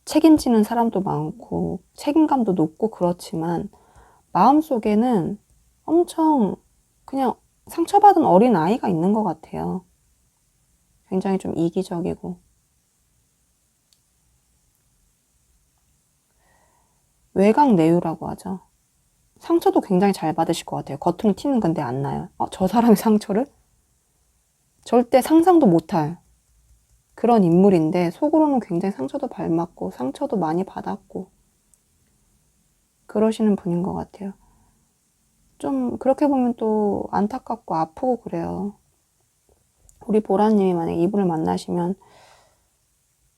책임지는 사람도 많고 책임감도 높고 그렇지만 마음속에는 엄청 그냥 상처받은 어린 아이가 있는 것 같아요. 굉장히 좀 이기적이고 외강내유라고 하죠. 상처도 굉장히 잘 받으실 것 같아요. 겉으로 티는 근데 안 나요. 저 사람의 상처를 절대 상상도 못할 그런 인물인데 속으로는 굉장히 상처도 밟았고 상처도 많이 받았고 그러시는 분인 것 같아요. 좀 그렇게 보면 또 안타깝고 아프고 그래요. 우리 보라님이 만약에 이분을 만나시면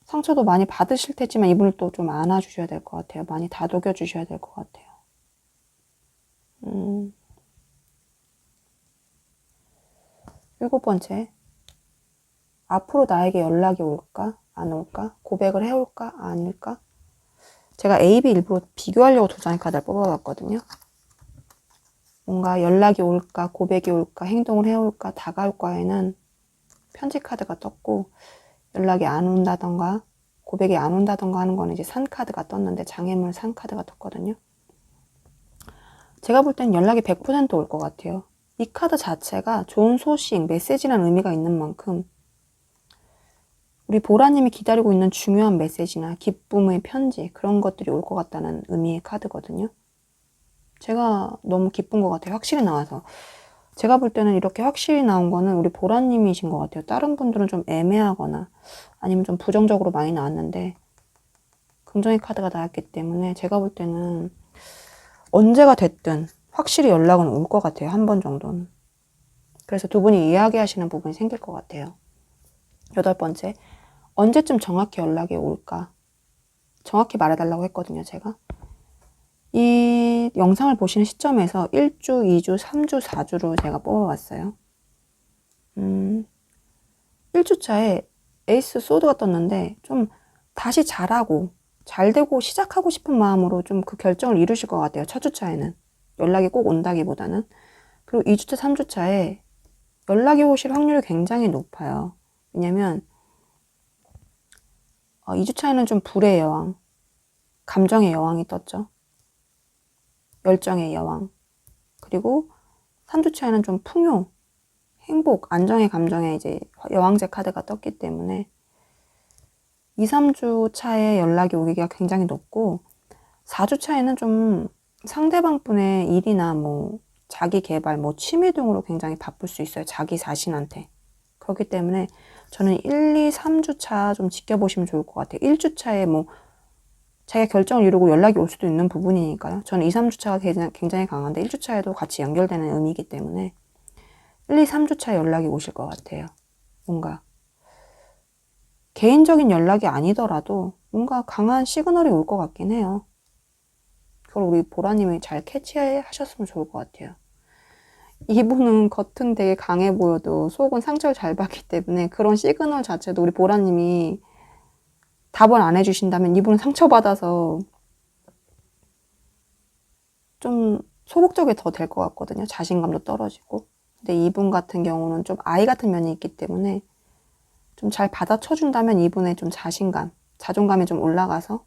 상처도 많이 받으실 테지만 이분을 또 좀 안아주셔야 될 것 같아요. 많이 다독여 주셔야 될 것 같아요. 7번째, 앞으로 나에게 연락이 올까? 안 올까? 고백을 해올까? 아닐까? 제가 A, B 일부러 비교하려고 두 장의 카드를 뽑아봤거든요. 뭔가 연락이 올까? 고백이 올까? 행동을 해올까? 다가올까에는 편지 카드가 떴고 연락이 안 온다던가 고백이 안 온다던가 하는 거는 이제 산 카드가 떴는데 장애물 산 카드가 떴거든요. 제가 볼 땐 연락이 100% 올 것 같아요. 이 카드 자체가 좋은 소식, 메시지라는 의미가 있는 만큼 우리 보라님이 기다리고 있는 중요한 메시지나 기쁨의 편지 그런 것들이 올 것 같다는 의미의 카드거든요. 제가 너무 기쁜 것 같아요. 확실히 나와서. 제가 볼 때는 이렇게 확실히 나온 거는 우리 보라님이신 것 같아요. 다른 분들은 좀 애매하거나 아니면 좀 부정적으로 많이 나왔는데 긍정의 카드가 나왔기 때문에 제가 볼 때는 언제가 됐든 확실히 연락은 올 것 같아요. 한 번 정도는. 그래서 두 분이 이야기하시는 부분이 생길 것 같아요. 8번째, 언제쯤 정확히 연락이 올까? 정확히 말해달라고 했거든요, 제가. 이 영상을 보시는 시점에서 1주, 2주, 3주, 4주로 제가 뽑아봤어요. 1주차에 에이스 소드가 떴는데 좀 다시 잘하고 잘 되고 시작하고 싶은 마음으로 좀 그 결정을 이루실 것 같아요. 첫 주차에는. 연락이 꼭 온다기보다는. 그리고 2주차, 3주차에 연락이 오실 확률이 굉장히 높아요. 왜냐면 2주차에는 좀 불의 여왕. 감정의 여왕이 떴죠. 열정의 여왕. 그리고 3주 차에는 좀 풍요, 행복, 안정의 감정에 이제 여왕제 카드가 떴기 때문에 2, 3주 차에 연락이 오기가 굉장히 높고 4주 차에는 좀 상대방 분의 일이나 뭐 자기 개발, 뭐 취미 등으로 굉장히 바쁠 수 있어요. 자기 자신한테. 그렇기 때문에 저는 1, 2, 3주 차 좀 지켜보시면 좋을 것 같아요. 1주 차에 뭐 자기가 결정을 이루고 연락이 올 수도 있는 부분이니까요. 저는 2, 3주 차가 굉장히 강한데 1주 차에도 같이 연결되는 의미이기 때문에 1, 2, 3주 차에 연락이 오실 것 같아요. 뭔가 개인적인 연락이 아니더라도 뭔가 강한 시그널이 올 것 같긴 해요. 그걸 우리 보라님이 잘 캐치하셨으면 좋을 것 같아요. 이분은 겉은 되게 강해 보여도 속은 상처를 잘 받기 때문에 그런 시그널 자체도 우리 보라님이 답을 안 해주신다면 이분은 상처받아서 좀 소극적이 더 될 것 같거든요. 자신감도 떨어지고. 근데 이분 같은 경우는 좀 아이 같은 면이 있기 때문에 좀 잘 받아쳐준다면 이분의 좀 자신감, 자존감이 좀 올라가서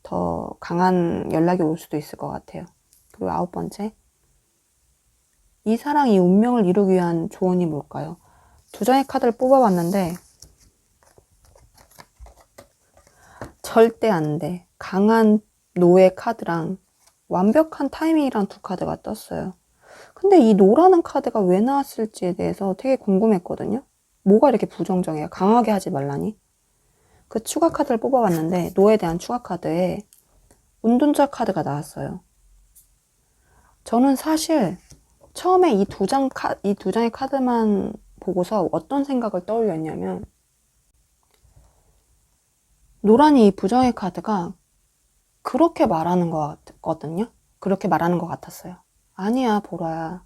더 강한 연락이 올 수도 있을 것 같아요. 그리고 9번째, 이 사랑이 운명을 이루기 위한 조언이 뭘까요? 2장의 카드를 뽑아봤는데 절대 안 돼. 강한 노의 카드랑 완벽한 타이밍이랑 2 카드가 떴어요. 근데 이 노라는 카드가 왜 나왔을지에 대해서 되게 궁금했거든요. 뭐가 이렇게 부정적이에요? 강하게 하지 말라니? 그 추가 카드를 뽑아봤는데 노에 대한 추가 카드에 운둔자 카드가 나왔어요. 저는 사실 처음에 이 두 장의 카드만 보고서 어떤 생각을 떠올렸냐면 노란이 이 부정의 카드가 그렇게 말하는 것 같거든요. 그렇게 말하는 것 같았어요. 아니야, 보라야.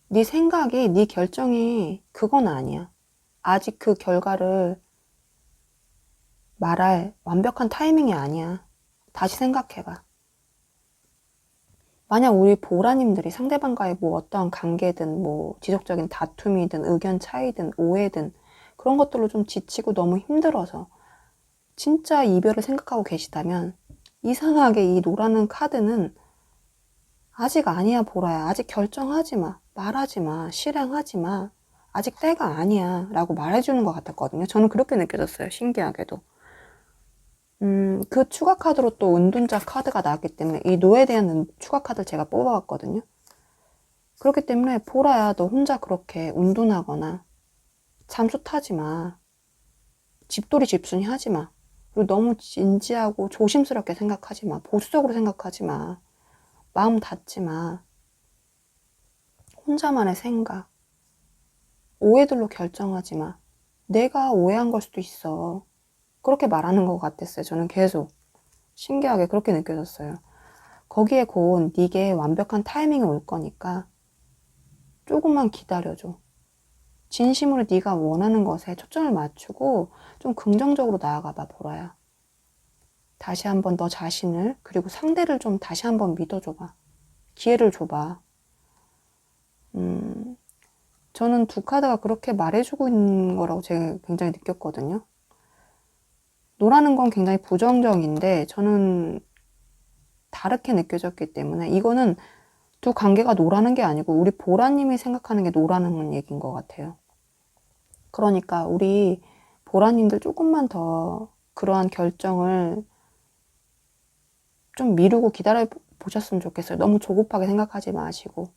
네 생각이, 네 결정이 그건 아니야. 아직 그 결과를 말할 완벽한 타이밍이 아니야. 다시 생각해봐. 만약 우리 보라님들이 상대방과의 뭐 어떠한 관계든 뭐 지속적인 다툼이든 의견 차이든 오해든 그런 것들로 좀 지치고 너무 힘들어서 진짜 이별을 생각하고 계시다면 이상하게 이 노라는 카드는 아직 아니야, 보라야. 아직 결정하지 마. 말하지 마. 실행하지 마. 아직 때가 아니야. 라고 말해주는 것 같았거든요. 저는 그렇게 느껴졌어요. 신기하게도. 그 추가 카드로 또 은둔자 카드가 나왔기 때문에 이 노에 대한 추가 카드를 제가 뽑아봤거든요. 그렇기 때문에 보라야, 너 혼자 그렇게 운둔하거나 잠수 타지 마. 집돌이 집순이 하지 마. 그리고 너무 진지하고 조심스럽게 생각하지 마. 보수적으로 생각하지 마. 마음 닫지 마. 혼자만의 생각. 오해들로 결정하지 마. 내가 오해한 걸 수도 있어. 그렇게 말하는 것 같았어요. 저는 계속 신기하게 그렇게 느껴졌어요. 거기에 곧 네게 완벽한 타이밍이 올 거니까 조금만 기다려줘. 진심으로 네가 원하는 것에 초점을 맞추고 좀 긍정적으로 나아가봐, 보라야. 다시 한번 너 자신을 그리고 상대를 좀 다시 한번 믿어줘봐. 기회를 줘봐. 저는 2 카드가 그렇게 말해주고 있는 거라고 제가 굉장히 느꼈거든요. 노라는 건 굉장히 부정적인데 저는 다르게 느껴졌기 때문에 이거는 2 관계가 노라는 게 아니고 우리 보라님이 생각하는 게 노라는 얘기인 것 같아요. 그러니까 우리 보라님들 조금만 더 그러한 결정을 좀 미루고 기다려 보셨으면 좋겠어요. 너무 조급하게 생각하지 마시고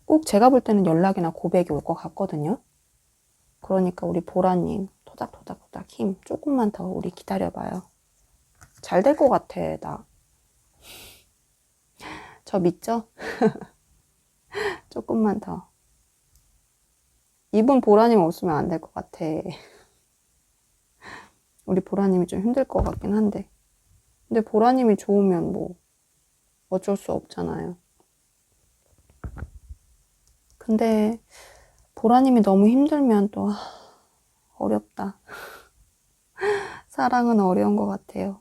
꼭 제가 볼 때는 연락이나 고백이 올 것 같거든요. 그러니까 우리 보라님 토닥토닥토닥 힘 조금만 더 우리 기다려봐요. 잘 될 것 같아. 나 저 믿죠? 조금만 더. 이분 보라님 없으면 안 될 것 같아. 우리 보라님이 좀 힘들 것 같긴 한데. 근데 보라님이 좋으면 뭐 어쩔 수 없잖아요. 근데 보라님이 너무 힘들면 또 어렵다. 사랑은 어려운 것 같아요.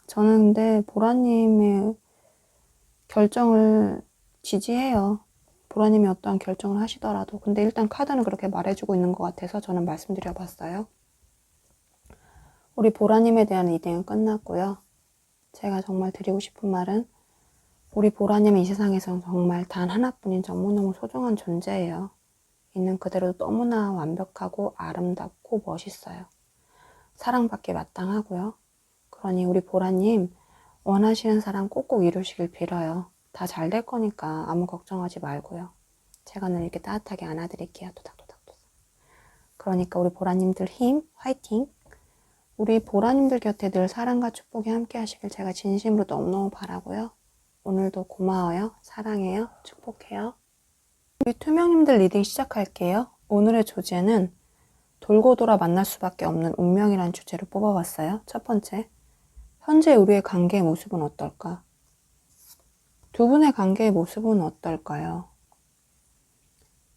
저는 근데 보라님의 결정을 지지해요. 보라님이 어떠한 결정을 하시더라도. 근데 일단 카드는 그렇게 말해주고 있는 것 같아서 저는 말씀드려봤어요. 우리 보라님에 대한 리딩은 끝났고요. 제가 정말 드리고 싶은 말은 우리 보라님은 이 세상에서 정말 단 하나뿐인 너무너무 소중한 존재예요. 있는 그대로 너무나 완벽하고 아름답고 멋있어요. 사랑받기 마땅하고요. 그러니 우리 보라님 원하시는 사랑 꼭꼭 이루시길 빌어요. 다 잘 될 거니까 아무 걱정하지 말고요. 제가 늘 이렇게 따뜻하게 안아드릴게요. 토닥토닥토닥. 그러니까 우리 보라님들 힘, 화이팅! 우리 보라님들 곁에 늘 사랑과 축복이 함께 하시길 제가 진심으로 너무너무 바라고요. 오늘도 고마워요. 사랑해요. 축복해요. 우리 투명님들 리딩 시작할게요. 오늘의 주제는 돌고 돌아 만날 수밖에 없는 운명이란 주제로 뽑아봤어요. 첫 번째, 현재 우리의 관계의 모습은 어떨까? 두 분의 관계의 모습은 어떨까요?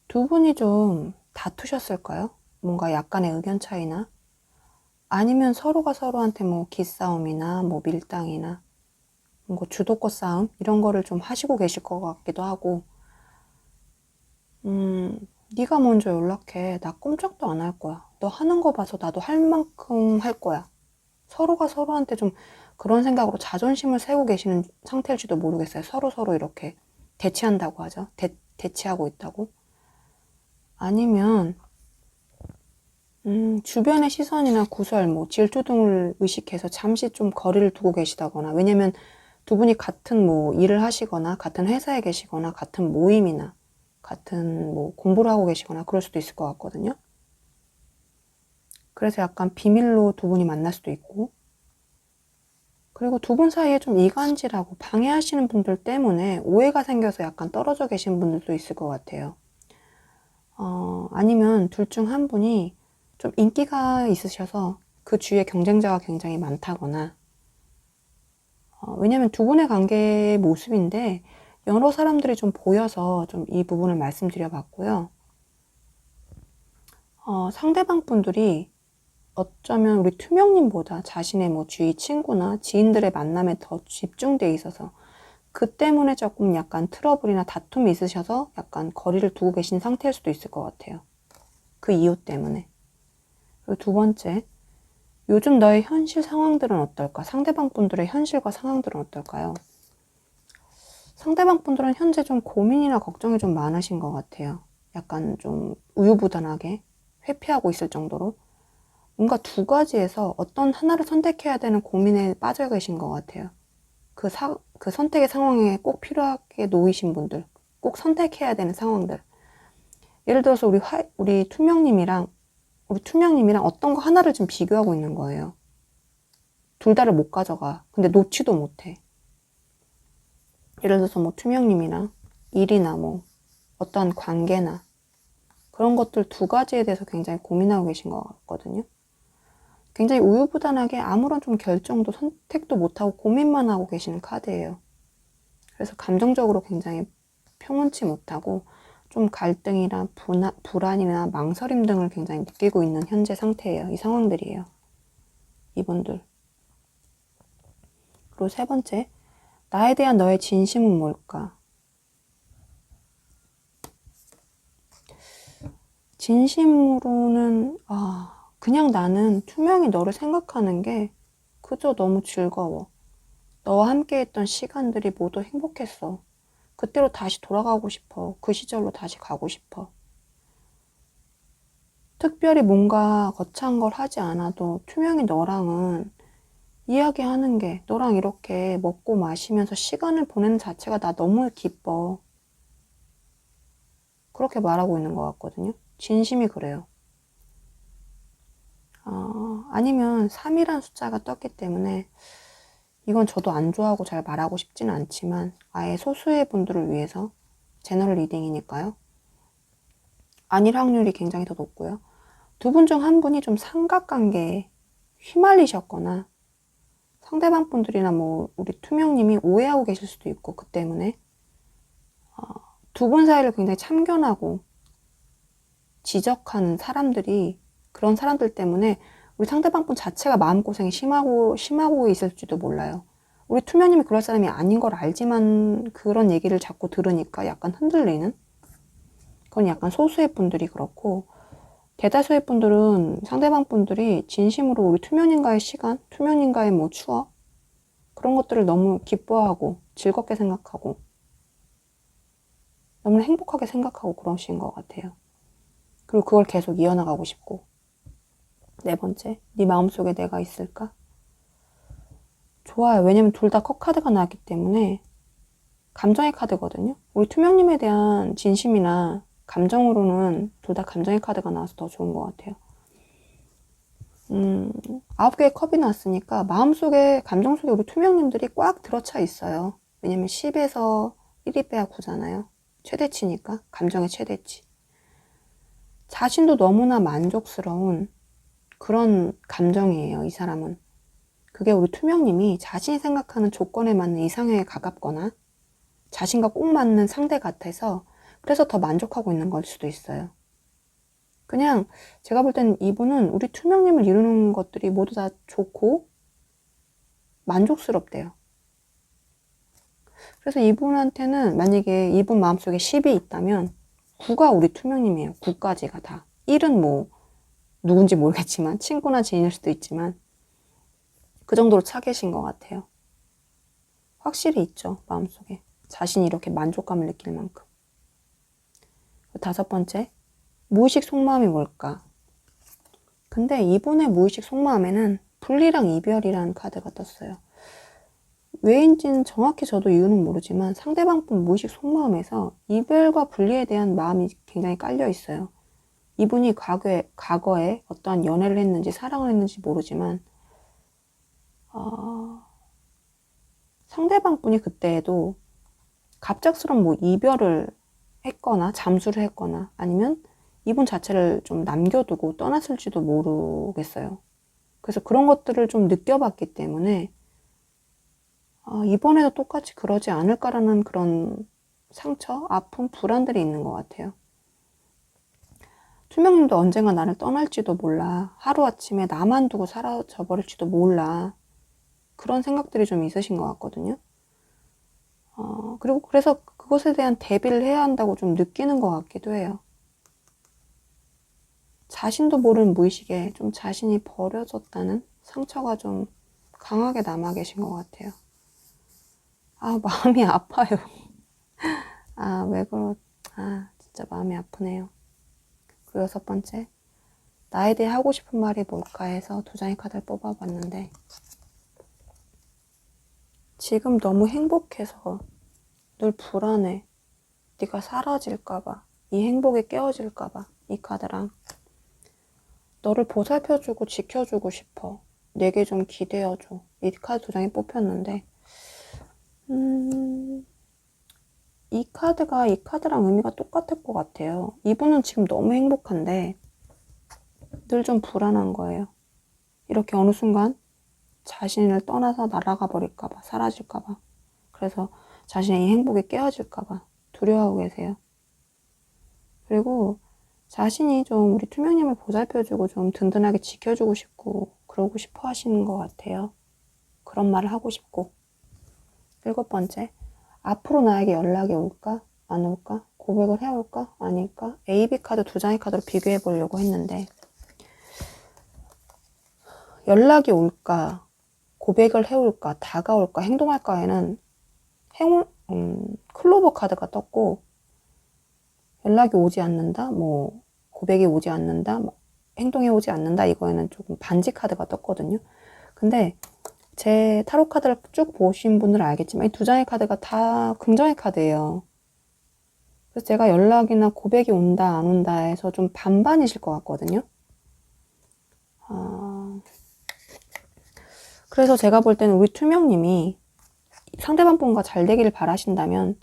두 분이 좀 다투셨을까요? 뭔가 약간의 의견 차이나 아니면 서로가 서로한테 뭐 기싸움이나 뭐 밀당이나 뭐 주도권 싸움 이런 거를 좀 하시고 계실 것 같기도 하고 네가 먼저 연락해. 나 꼼짝도 안 할 거야. 너 하는 거 봐서 나도 할 만큼 할 거야. 서로가 서로한테 좀 그런 생각으로 자존심을 세우고 계시는 상태일지도 모르겠어요. 서로 이렇게 대치한다고 하죠. 대치하고 있다고. 아니면 주변의 시선이나 구설, 뭐 질투 등을 의식해서 잠시 좀 거리를 두고 계시다거나, 왜냐면 두 분이 같은 뭐 일을 하시거나 같은 회사에 계시거나 같은 모임이나 같은 뭐 공부를 하고 계시거나 그럴 수도 있을 것 같거든요. 그래서 약간 비밀로 두 분이 만날 수도 있고, 그리고 두 분 사이에 좀 이간질하고 방해하시는 분들 때문에 오해가 생겨서 약간 떨어져 계신 분들도 있을 것 같아요. 아니면 둘 중 한 분이 좀 인기가 있으셔서 그 주위에 경쟁자가 굉장히 많다거나, 왜냐면 두 분의 관계의 모습인데 여러 사람들이 좀 보여서 좀 이 부분을 말씀드려 봤고요. 상대방 분들이 어쩌면 우리 투명님보다 자신의 뭐 주위 친구나 지인들의 만남에 더 집중돼 있어서 그 때문에 조금 약간 트러블이나 다툼이 있으셔서 약간 거리를 두고 계신 상태일 수도 있을 것 같아요. 그 이유 때문에. 그리고 두 번째, 요즘 너의 현실 상황들은 어떨까? 상대방 분들의 현실과 상황들은 어떨까요? 상대방 분들은 현재 좀 고민이나 걱정이 좀 많으신 것 같아요. 약간 좀 우유부단하게 회피하고 있을 정도로 뭔가 두 가지에서 어떤 하나를 선택해야 되는 고민에 빠져 계신 것 같아요. 그 선택의 상황에 꼭 필요하게 놓이신 분들, 꼭 선택해야 되는 상황들. 예를 들어서 우리 투명님이랑 어떤 거 하나를 좀 비교하고 있는 거예요. 둘 다를 못 가져가. 근데 놓지도 못해. 예를 들어서 뭐 투명님이랑 일이나 뭐 어떤 관계나 그런 것들 두 가지에 대해서 굉장히 고민하고 계신 것 같거든요. 굉장히 우유부단하게 아무런 좀 결정도 선택도 못하고 고민만 하고 계시는 카드예요. 그래서 감정적으로 굉장히 평온치 못하고 좀 갈등이나 불안이나 망설임 등을 굉장히 느끼고 있는 현재 상태예요. 이 상황들이에요. 이분들. 그리고 세 번째, 나에 대한 너의 진심은 뭘까? 진심으로는 그냥 나는 투명히 너를 생각하는 게 그저 너무 즐거워. 너와 함께 했던 시간들이 모두 행복했어. 그때로 다시 돌아가고 싶어. 그 시절로 다시 가고 싶어. 특별히 뭔가 거창한 걸 하지 않아도 투명히 너랑은 이야기하는 게, 너랑 이렇게 먹고 마시면서 시간을 보내는 자체가 나 너무 기뻐. 그렇게 말하고 있는 것 같거든요. 진심이 그래요. 아니면 3이란 숫자가 떴기 때문에 이건 저도 안 좋아하고 잘 말하고 싶지는 않지만 아예 소수의 분들을 위해서 제너럴 리딩이니까요. 아닐 확률이 굉장히 더 높고요. 두 분 중 한 분이 좀 삼각관계에 휘말리셨거나 상대방 분들이나 뭐 우리 투명님이 오해하고 계실 수도 있고, 그 때문에 두 분 사이를 굉장히 참견하고 지적하는 사람들이, 그런 사람들 때문에 우리 상대방 분 자체가 마음고생이 심하고 있을지도 몰라요. 우리 투명님이 그럴 사람이 아닌 걸 알지만 그런 얘기를 자꾸 들으니까 약간 흔들리는? 그건 약간 소수의 분들이 그렇고, 대다수의 분들은 상대방 분들이 진심으로 우리 투명인과의 시간, 투명인과의 뭐 추억, 그런 것들을 너무 기뻐하고 즐겁게 생각하고 너무 행복하게 생각하고 그러신 것 같아요. 그리고 그걸 계속 이어나가고 싶고. 네 번째, 네 마음속에 내가 있을까? 좋아요. 왜냐면 둘 다 컵카드가 나왔기 때문에 감정의 카드거든요. 우리 투명님에 대한 진심이나 감정으로는 둘 다 감정의 카드가 나와서 더 좋은 것 같아요. 9개의 컵이 나왔으니까 마음속에, 감정 속에 우리 투명님들이 꽉 들어차 있어요. 왜냐면 10에서 1이 빼야 9잖아요. 최대치니까. 감정의 최대치. 자신도 너무나 만족스러운 그런 감정이에요, 이 사람은. 그게 우리 투명님이 자신이 생각하는 조건에 맞는 이상형에 가깝거나 자신과 꼭 맞는 상대 같아서 그래서 더 만족하고 있는 걸 수도 있어요. 그냥 제가 볼 때는 이분은 우리 투명님을 이루는 것들이 모두 다 좋고 만족스럽대요. 그래서 이분한테는 만약에 이분 마음속에 10이 있다면 9가 우리 투명님이에요. 9까지가 다. 1은 뭐 누군지 모르겠지만 친구나 지인일 수도 있지만 그 정도로 차 계신 것 같아요. 확실히 있죠. 마음속에. 자신이 이렇게 만족감을 느낄 만큼. 5번째, 무의식 속마음이 뭘까? 근데 이분의 무의식 속마음에는 분리랑 이별이라는 카드가 떴어요. 왜인지는 정확히 저도 이유는 모르지만 상대방 분 무의식 속마음에서 이별과 분리에 대한 마음이 굉장히 깔려 있어요. 이분이 과거에 어떠한 연애를 했는지 사랑을 했는지 모르지만 상대방 분이 그때에도 갑작스러운 뭐 이별을 했거나 잠수를 했거나 아니면 이분 자체를 좀 남겨두고 떠났을지도 모르겠어요. 그래서 그런 것들을 좀 느껴봤기 때문에 이번에도 똑같이 그러지 않을까라는 그런 상처, 아픔, 불안들이 있는 것 같아요. 투명님도 언젠가 나를 떠날지도 몰라. 하루아침에 나만 두고 사라져버릴지도 몰라. 그런 생각들이 좀 있으신 것 같거든요. 그리고 그래서 그것에 대한 대비를 해야 한다고 좀 느끼는 것 같기도 해요. 자신도 모르는 무의식에 좀 자신이 버려졌다는 상처가 좀 강하게 남아 계신 것 같아요. 마음이 아파요. 진짜 마음이 아프네요. 그리고 6번째, 나에 대해 하고 싶은 말이 뭘까 해서 2장의 카드를 뽑아봤는데 지금 너무 행복해서 늘 불안해. 네가 사라질까봐, 이 행복에 깨어질까봐 이 카드랑 너를 보살펴주고 지켜주고 싶어. 내게 좀 기대어줘. 이 카드 2장이 뽑혔는데 이 카드랑 의미가 똑같을 것 같아요. 이분은 지금 너무 행복한데 늘 좀 불안한 거예요. 이렇게 어느 순간 자신을 떠나서 날아가 버릴까봐, 사라질까봐. 그래서 자신의 이 행복에 깨어질까봐 두려워하고 계세요. 그리고 자신이 좀 우리 투명님을 보살펴주고 좀 든든하게 지켜주고 싶고 그러고 싶어 하시는 것 같아요. 그런 말을 하고 싶고. 7번째, 앞으로 나에게 연락이 올까? 안 올까? 고백을 해올까? 아닐까? AB 카드 2장의 카드로 비교해 보려고 했는데 연락이 올까? 고백을 해올까? 다가올까? 행동할까에는 클로버 카드가 떴고 연락이 오지 않는다? 뭐 고백이 오지 않는다? 행동이 오지 않는다? 이거에는 조금 반지 카드가 떴거든요. 근데 제 타로 카드를 쭉 보신 분들은 알겠지만 이 2장의 카드가 다 긍정의 카드예요. 그래서 제가 연락이나 고백이 온다 안 온다 해서 좀 반반이실 것 같거든요. 그래서 제가 볼 때는 우리 투명님이 상대방 분과 잘 되기를 바라신다면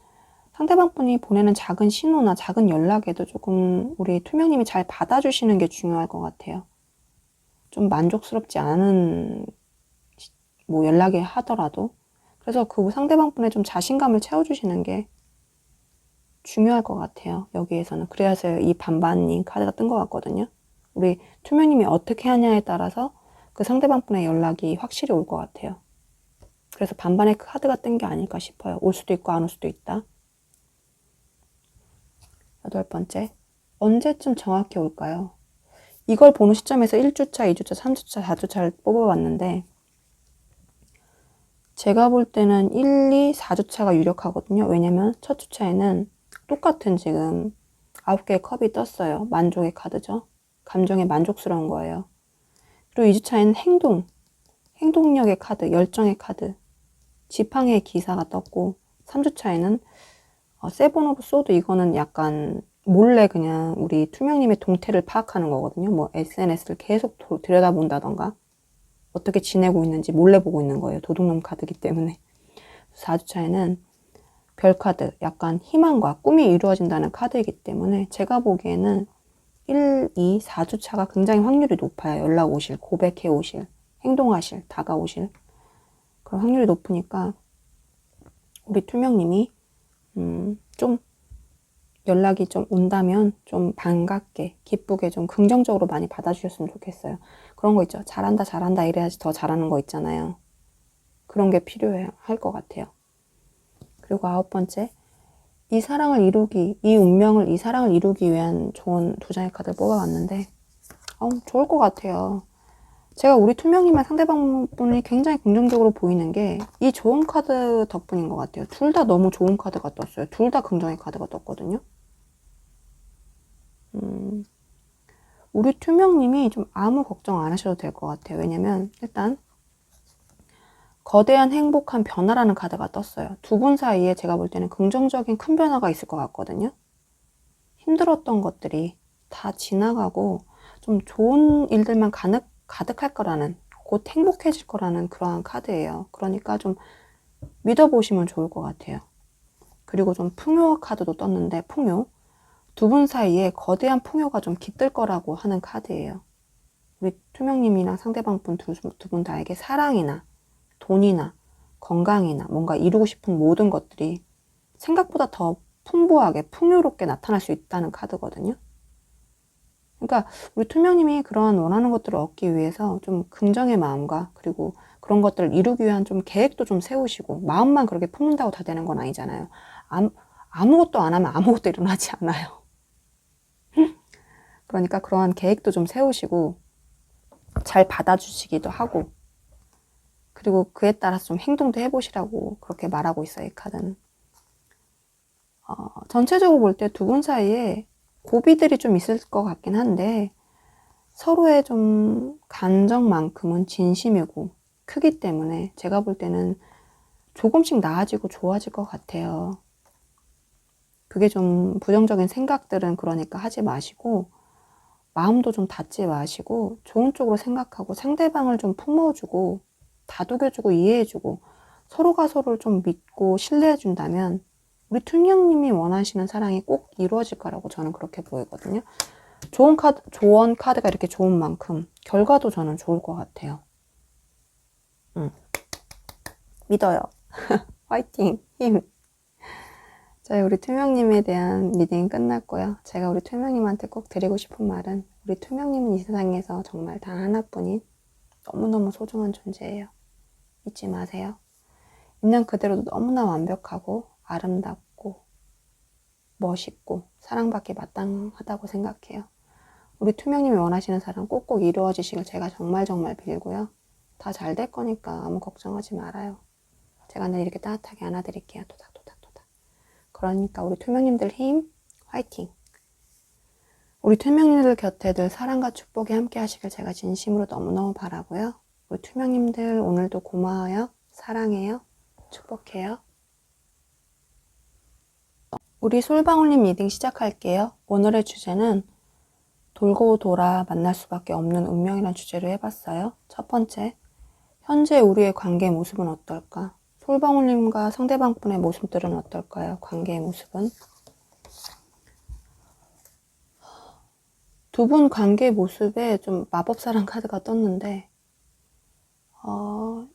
상대방 분이 보내는 작은 신호나 작은 연락에도 조금 우리 투명님이 잘 받아주시는 게 중요할 것 같아요. 좀 만족스럽지 않은 뭐 연락이 하더라도 그래서 그 상대방 분의 좀 자신감을 채워주시는 게 중요할 것 같아요. 여기에서는. 그래서 이 반반인 카드가 뜬 것 같거든요. 우리 투명님이 어떻게 하냐에 따라서 그 상대방 분의 연락이 확실히 올 것 같아요. 그래서 반반의 카드가 뜬 게 아닐까 싶어요. 올 수도 있고 안 올 수도 있다. 8번째, 언제쯤 정확히 올까요? 이걸 보는 시점에서 1주차, 2주차, 3주차, 4주차를 뽑아봤는데 제가 볼 때는 1, 2, 4주차가 유력하거든요. 왜냐면 첫 주차에는 똑같은 지금 9개의 컵이 떴어요. 만족의 카드죠. 감정에 만족스러운 거예요. 그리고 2주차에는 행동력의 카드, 열정의 카드, 지팡이의 기사가 떴고, 3주차에는 세븐 오브 소드, 이거는 약간 몰래 그냥 우리 투명님의 동태를 파악하는 거거든요. 뭐 SNS를 계속 들여다본다던가 어떻게 지내고 있는지 몰래 보고 있는 거예요. 도둑놈 카드이기 때문에. 4주차에는 별카드, 약간 희망과 꿈이 이루어진다는 카드이기 때문에 제가 보기에는 1, 2, 4주차가 굉장히 확률이 높아요. 연락 오실, 고백해 오실, 행동하실, 다가오실. 그런 확률이 높으니까 우리 투명님이 좀 연락이 좀 온다면 좀 반갑게, 기쁘게 좀 긍정적으로 많이 받아주셨으면 좋겠어요. 그런 거 있죠. 잘한다, 잘한다 이래야지 더 잘하는 거 있잖아요. 그런 게 필요할 것 같아요. 그리고 9번째, 이 운명을, 이 사랑을 이루기 위한 좋은 2장의 카드를 뽑아봤는데 좋을 것 같아요. 제가 우리 투명님의 상대방 분이 굉장히 긍정적으로 보이는 게 이 좋은 카드 덕분인 것 같아요. 둘 다 너무 좋은 카드가 떴어요. 둘 다 긍정의 카드가 떴거든요. 우리 투명님이 좀 아무 걱정 안 하셔도 될 것 같아요. 왜냐면 일단 거대한 행복한 변화라는 카드가 떴어요. 두 분 사이에 제가 볼 때는 긍정적인 큰 변화가 있을 것 같거든요. 힘들었던 것들이 다 지나가고 좀 좋은 일들만 가득할 거라는, 곧 행복해질 거라는 그러한 카드예요. 그러니까 좀 믿어보시면 좋을 것 같아요. 그리고 좀 풍요 카드도 떴는데, 풍요. 두 분 사이에 거대한 풍요가 좀 깃들 거라고 하는 카드예요. 우리 투명님이나 상대방 분 두 분 다에게 사랑이나 돈이나 건강이나 뭔가 이루고 싶은 모든 것들이 생각보다 더 풍부하게 풍요롭게 나타날 수 있다는 카드거든요. 그러니까 우리 투명님이 그런 원하는 것들을 얻기 위해서 좀 긍정의 마음과 그리고 그런 것들을 이루기 위한 좀 계획도 좀 세우시고, 마음만 그렇게 품는다고 다 되는 건 아니잖아요. 아무것도 안 하면 아무것도 일어나지 않아요. 그러니까 그러한 계획도 좀 세우시고 잘 받아주시기도 하고, 그리고 그에 따라서 좀 행동도 해보시라고 그렇게 말하고 있어요, 이 카드는. 전체적으로 볼 때 두 분 사이에 고비들이 좀 있을 것 같긴 한데 서로의 좀 감정만큼은 진심이고 크기 때문에 제가 볼 때는 조금씩 나아지고 좋아질 것 같아요. 그게 좀 부정적인 생각들은 그러니까 하지 마시고, 마음도 좀 닫지 마시고 좋은 쪽으로 생각하고 상대방을 좀 품어주고 다독여주고 이해해주고 서로가 서로를 좀 믿고 신뢰해준다면 우리 툰형님이 원하시는 사랑이 꼭 이루어질 거라고 저는 그렇게 보이거든요. 조언 카드가 이렇게 좋은 만큼 결과도 저는 좋을 것 같아요. 믿어요. 화이팅! 힘! 저희 우리 투명님에 대한 리딩 끝났고요. 제가 우리 투명님한테 꼭 드리고 싶은 말은, 우리 투명님은 이 세상에서 정말 단 하나뿐인 너무너무 소중한 존재예요. 잊지 마세요. 있는 그대로도 너무나 완벽하고 아름답고 멋있고 사랑받기 마땅하다고 생각해요. 우리 투명님이 원하시는 사랑 꼭꼭 이루어지시길 제가 정말 빌고요. 다 잘 될 거니까 아무 걱정하지 말아요. 제가 늘 이렇게 따뜻하게 안아드릴게요. 토닥토닥. 그러니까 우리 투명님들 힘, 화이팅! 우리 투명님들 곁에 늘 사랑과 축복이 함께 하시길 제가 진심으로 너무너무 바라고요. 우리 투명님들 오늘도 고마워요. 사랑해요. 축복해요. 우리 솔방울님 리딩 시작할게요. 오늘의 주제는 돌고 돌아 만날 수밖에 없는 운명이란 주제로 해봤어요. 첫 번째, 현재 우리의 관계의 모습은 어떨까? 솔방울님과 상대방분의 모습들은 어떨까요? 관계의 모습은? 두 분 관계의 모습에 좀 마법사랑 카드가 떴는데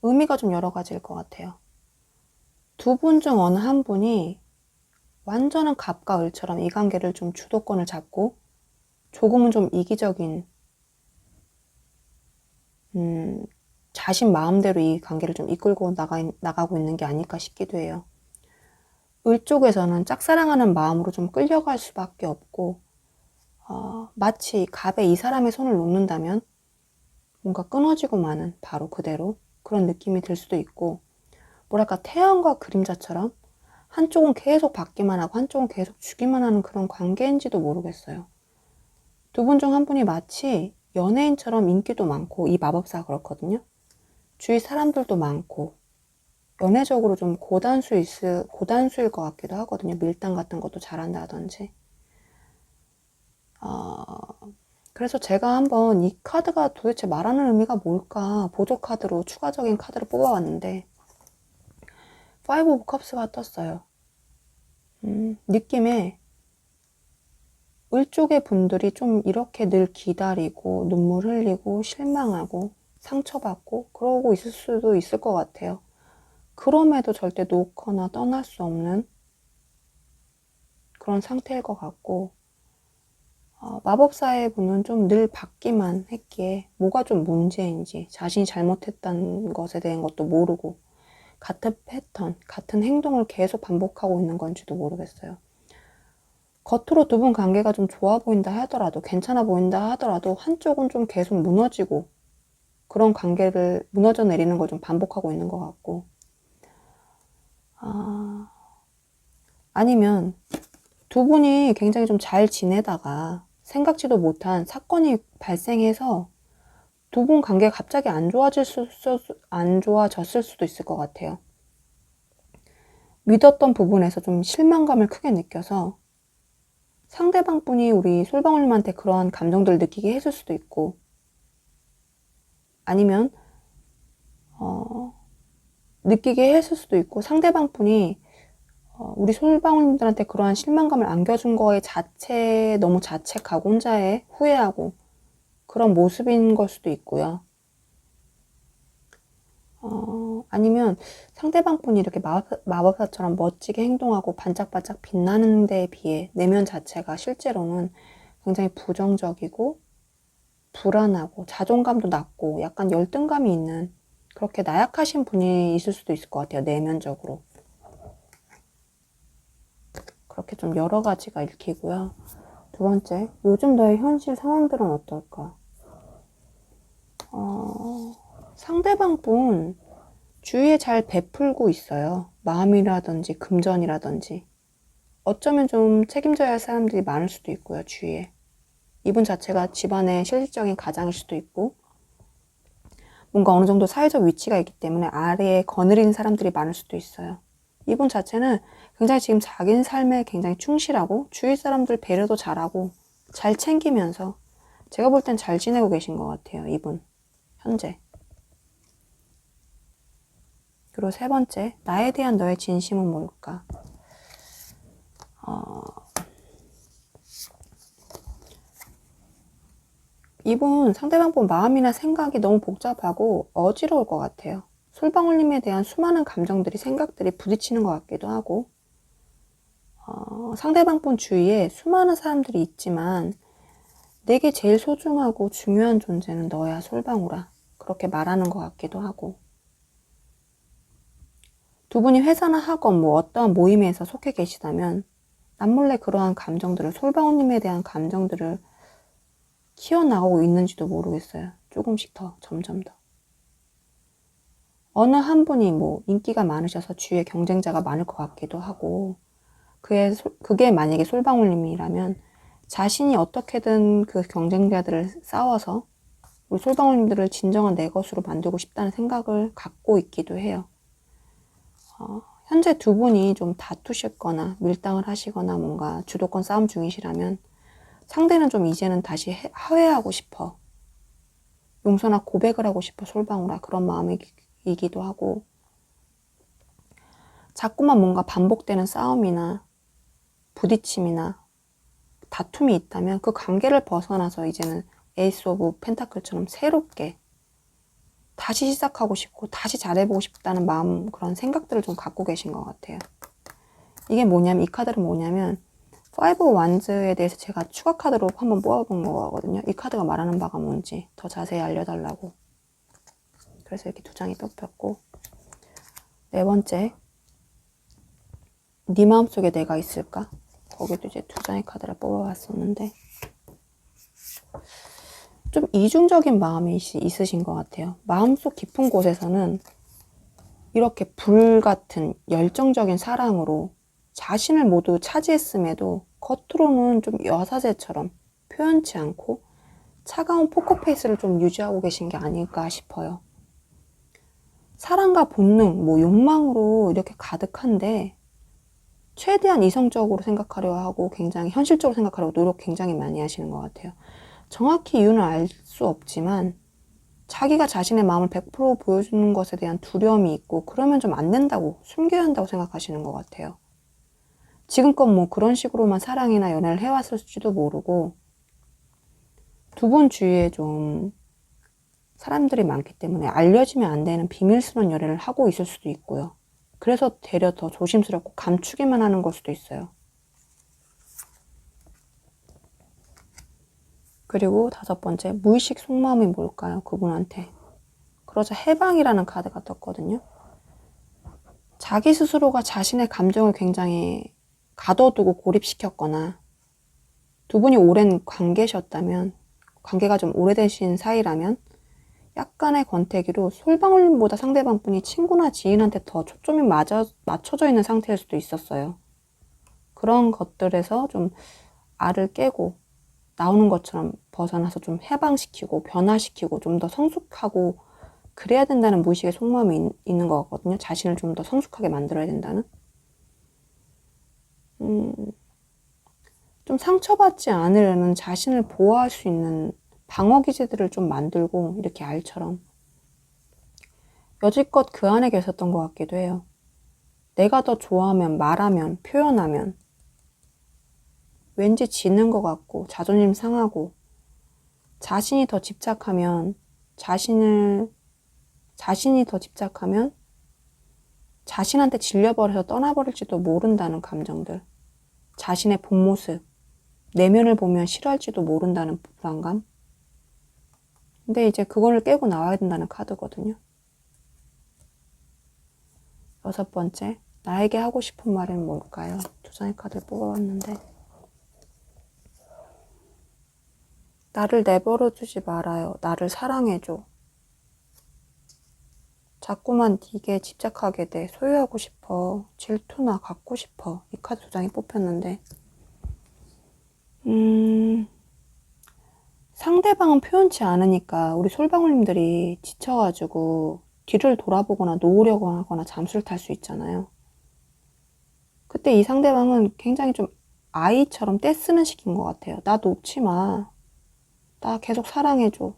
의미가 좀 여러 가지일 것 같아요. 두 분 중 어느 한 분이 완전한 갑과 을처럼 이 관계를 좀 주도권을 잡고 조금은 좀 이기적인 자신 마음대로 이 관계를 좀 이끌고 나가고 있는 게 아닐까 싶기도 해요. 을 쪽에서는 짝사랑하는 마음으로 좀 끌려갈 수밖에 없고, 마치 갑에 이 사람의 손을 놓는다면 뭔가 끊어지고 마는 바로 그대로 그런 느낌이 들 수도 있고, 뭐랄까 태양과 그림자처럼 한쪽은 계속 받기만 하고 한쪽은 계속 주기만 하는 그런 관계인지도 모르겠어요. 두 분 중 한 분이 마치 연예인처럼 인기도 많고, 이 마법사가 그렇거든요. 주위 사람들도 많고 연애적으로 좀 고단수일 것 같기도 하거든요. 밀당 같은 것도 잘한다든지. 그래서 제가 한번 이 카드가 도대체 말하는 의미가 뭘까 보조 카드로 추가적인 카드를 뽑아왔는데 파이브 오브 컵스가 떴어요. 느낌에 을쪽의 분들이 좀 이렇게 늘 기다리고 눈물 흘리고 실망하고 상처받고 그러고 있을 수도 있을 것 같아요. 그럼에도 절대 놓거나 떠날 수 없는 그런 상태일 것 같고, 마법사의 분은 좀 늘 받기만 했기에 뭐가 좀 문제인지, 자신이 잘못했다는 것에 대한 것도 모르고 같은 패턴, 같은 행동을 계속 반복하고 있는 건지도 모르겠어요. 겉으로 두 분 관계가 좀 좋아 보인다 하더라도, 괜찮아 보인다 하더라도 한쪽은 좀 계속 무너지고 그런 관계를 무너져 내리는 걸 좀 반복하고 있는 것 같고, 아니면 두 분이 굉장히 좀 잘 지내다가 생각지도 못한 사건이 발생해서 두 분 관계가 갑자기 안 좋아졌을 수도 있을 것 같아요. 믿었던 부분에서 좀 실망감을 크게 느껴서 상대방 분이 우리 솔방울님한테 그러한 감정들을 느끼게 했을 수도 있고, 아니면 느끼게 했을 수도 있고, 상대방 분이 우리 솔방울님들한테 그러한 실망감을 안겨준 거에 너무 자책하고 혼자에 후회하고 그런 모습인 걸 수도 있고요. 아니면 상대방 분이 이렇게 마법사처럼 멋지게 행동하고 반짝반짝 빛나는 데에 비해 내면 자체가 실제로는 굉장히 부정적이고 불안하고 자존감도 낮고 약간 열등감이 있는, 그렇게 나약하신 분이 있을 수도 있을 것 같아요. 내면적으로. 그렇게 좀 여러 가지가 읽히고요. 두 번째, 요즘 너의 현실 상황들은 어떨까? 상대방 분 주위에 잘 베풀고 있어요. 마음이라든지 금전이라든지. 어쩌면 좀 책임져야 할 사람들이 많을 수도 있고요. 주위에. 이분 자체가 집안의 실질적인 가장일 수도 있고, 뭔가 어느 정도 사회적 위치가 있기 때문에 아래에 거느리는 사람들이 많을 수도 있어요. 이분 자체는 굉장히 지금 자기 삶에 굉장히 충실하고 주위 사람들 배려도 잘하고 잘 챙기면서 제가 볼 땐 잘 지내고 계신 것 같아요. 이분 현재. 그리고 세 번째, 나에 대한 너의 진심은 뭘까? 이분 상대방 분 마음이나 생각이 너무 복잡하고 어지러울 것 같아요. 솔방울님에 대한 수많은 감정들이, 생각들이 부딪히는 것 같기도 하고, 상대방 분 주위에 수많은 사람들이 있지만 내게 제일 소중하고 중요한 존재는 너야, 솔방울아. 그렇게 말하는 것 같기도 하고, 두 분이 회사나 학원 뭐 어떠한 모임에서 속해 계시다면 남몰래 그러한 감정들을, 솔방울님에 대한 감정들을 키워나가고 있는지도 모르겠어요. 조금씩 더, 점점 더. 어느 한 분이 뭐 인기가 많으셔서 주위에 경쟁자가 많을 것 같기도 하고, 그게 만약에 솔방울님이라면 자신이 어떻게든 그 경쟁자들을 싸워서 우리 솔방울님들을 진정한 내 것으로 만들고 싶다는 생각을 갖고 있기도 해요. 현재 두 분이 좀 다투셨거나 밀당을 하시거나 뭔가 주도권 싸움 중이시라면 상대는 좀 이제는 다시 화해하고 싶어, 용서나 고백을 하고 싶어, 솔방울아, 그런 마음이기도 하고, 자꾸만 뭔가 반복되는 싸움이나 부딪힘이나 다툼이 있다면 그 관계를 벗어나서 이제는 에이스 오브 펜타클처럼 새롭게 다시 시작하고 싶고 다시 잘해보고 싶다는 마음, 그런 생각들을 좀 갖고 계신 것 같아요. 이게 뭐냐면, 이 카드는 뭐냐면 파이브 완즈에 대해서 제가 추가 카드로 한번 뽑아본 거거든요. 이 카드가 말하는 바가 뭔지 더 자세히 알려달라고. 그래서 이렇게 두 장이 뽑혔고, 네 번째, 네 마음속에 내가 있을까? 거기도 이제 두 장의 카드를 뽑아봤었는데 좀 이중적인 마음이 있으신 것 같아요. 마음속 깊은 곳에서는 이렇게 불같은 열정적인 사랑으로 자신을 모두 차지했음에도 겉으로는 좀 여사제처럼 표현치 않고 차가운 포커페이스를 좀 유지하고 계신 게 아닐까 싶어요. 사랑과 본능, 욕망으로 이렇게 가득한데 최대한 이성적으로 생각하려 하고 굉장히 현실적으로 생각하려고 노력 굉장히 많이 하시는 것 같아요. 정확히 이유는 알 수 없지만 자기가 자신의 마음을 100% 보여주는 것에 대한 두려움이 있고 그러면 좀 안 된다고, 숨겨야 한다고 생각하시는 것 같아요. 지금껏 그런 식으로만 사랑이나 연애를 해왔을지도 모르고 두 분 주위에 좀 사람들이 많기 때문에 알려지면 안 되는 비밀스러운 연애를 하고 있을 수도 있고요. 그래서 되려 더 조심스럽고 감추기만 하는 걸 수도 있어요. 그리고 5번째, 무의식 속마음이 뭘까요? 그분한테. 그러자 해방이라는 카드가 떴거든요. 자기 스스로가 자신의 감정을 굉장히 가둬두고 고립시켰거나 두 분이 오랜 관계셨다면, 관계가 좀 오래되신 사이라면 약간의 권태기로 솔방울림보다 상대방 분이 친구나 지인한테 더 초점이 맞춰져 있는 상태일 수도 있었어요. 그런 것들에서 좀 알을 깨고 나오는 것처럼 벗어나서 좀 해방시키고 변화시키고 좀 더 성숙하고 그래야 된다는 무의식의 속마음이 있는 것 같거든요. 자신을 좀 더 성숙하게 만들어야 된다는. 좀 상처받지 않으려는 자신을 보호할 수 있는 방어기제들을 좀 만들고 이렇게 알처럼 여지껏 그 안에 계셨던 것 같기도 해요. 내가 더 좋아하면, 말하면, 표현하면 왠지 지는 것 같고 자존심 상하고 자신이 더 집착하면 자신한테 질려버려서 떠나버릴지도 모른다는 감정들, 자신의 본 모습, 내면을 보면 싫어할지도 모른다는 불안감. 근데 이제 그거를 깨고 나와야 된다는 카드거든요. 6번째, 나에게 하고 싶은 말은 뭘까요? 2장의 카드를 뽑아봤는데 나를 내버려 두지 말아요. 나를 사랑해줘. 자꾸만 네게 집착하게 돼. 소유하고 싶어. 질투나 갖고 싶어. 이 카드 2장이 뽑혔는데 상대방은 표현치 않으니까 우리 솔방울님들이 지쳐가지고 뒤를 돌아보거나 놓으려고 하거나 잠수를 탈 수 있잖아요. 그때 이 상대방은 굉장히 좀 아이처럼 떼쓰는 식인 것 같아요. 나 놓지 마. 나 계속 사랑해줘.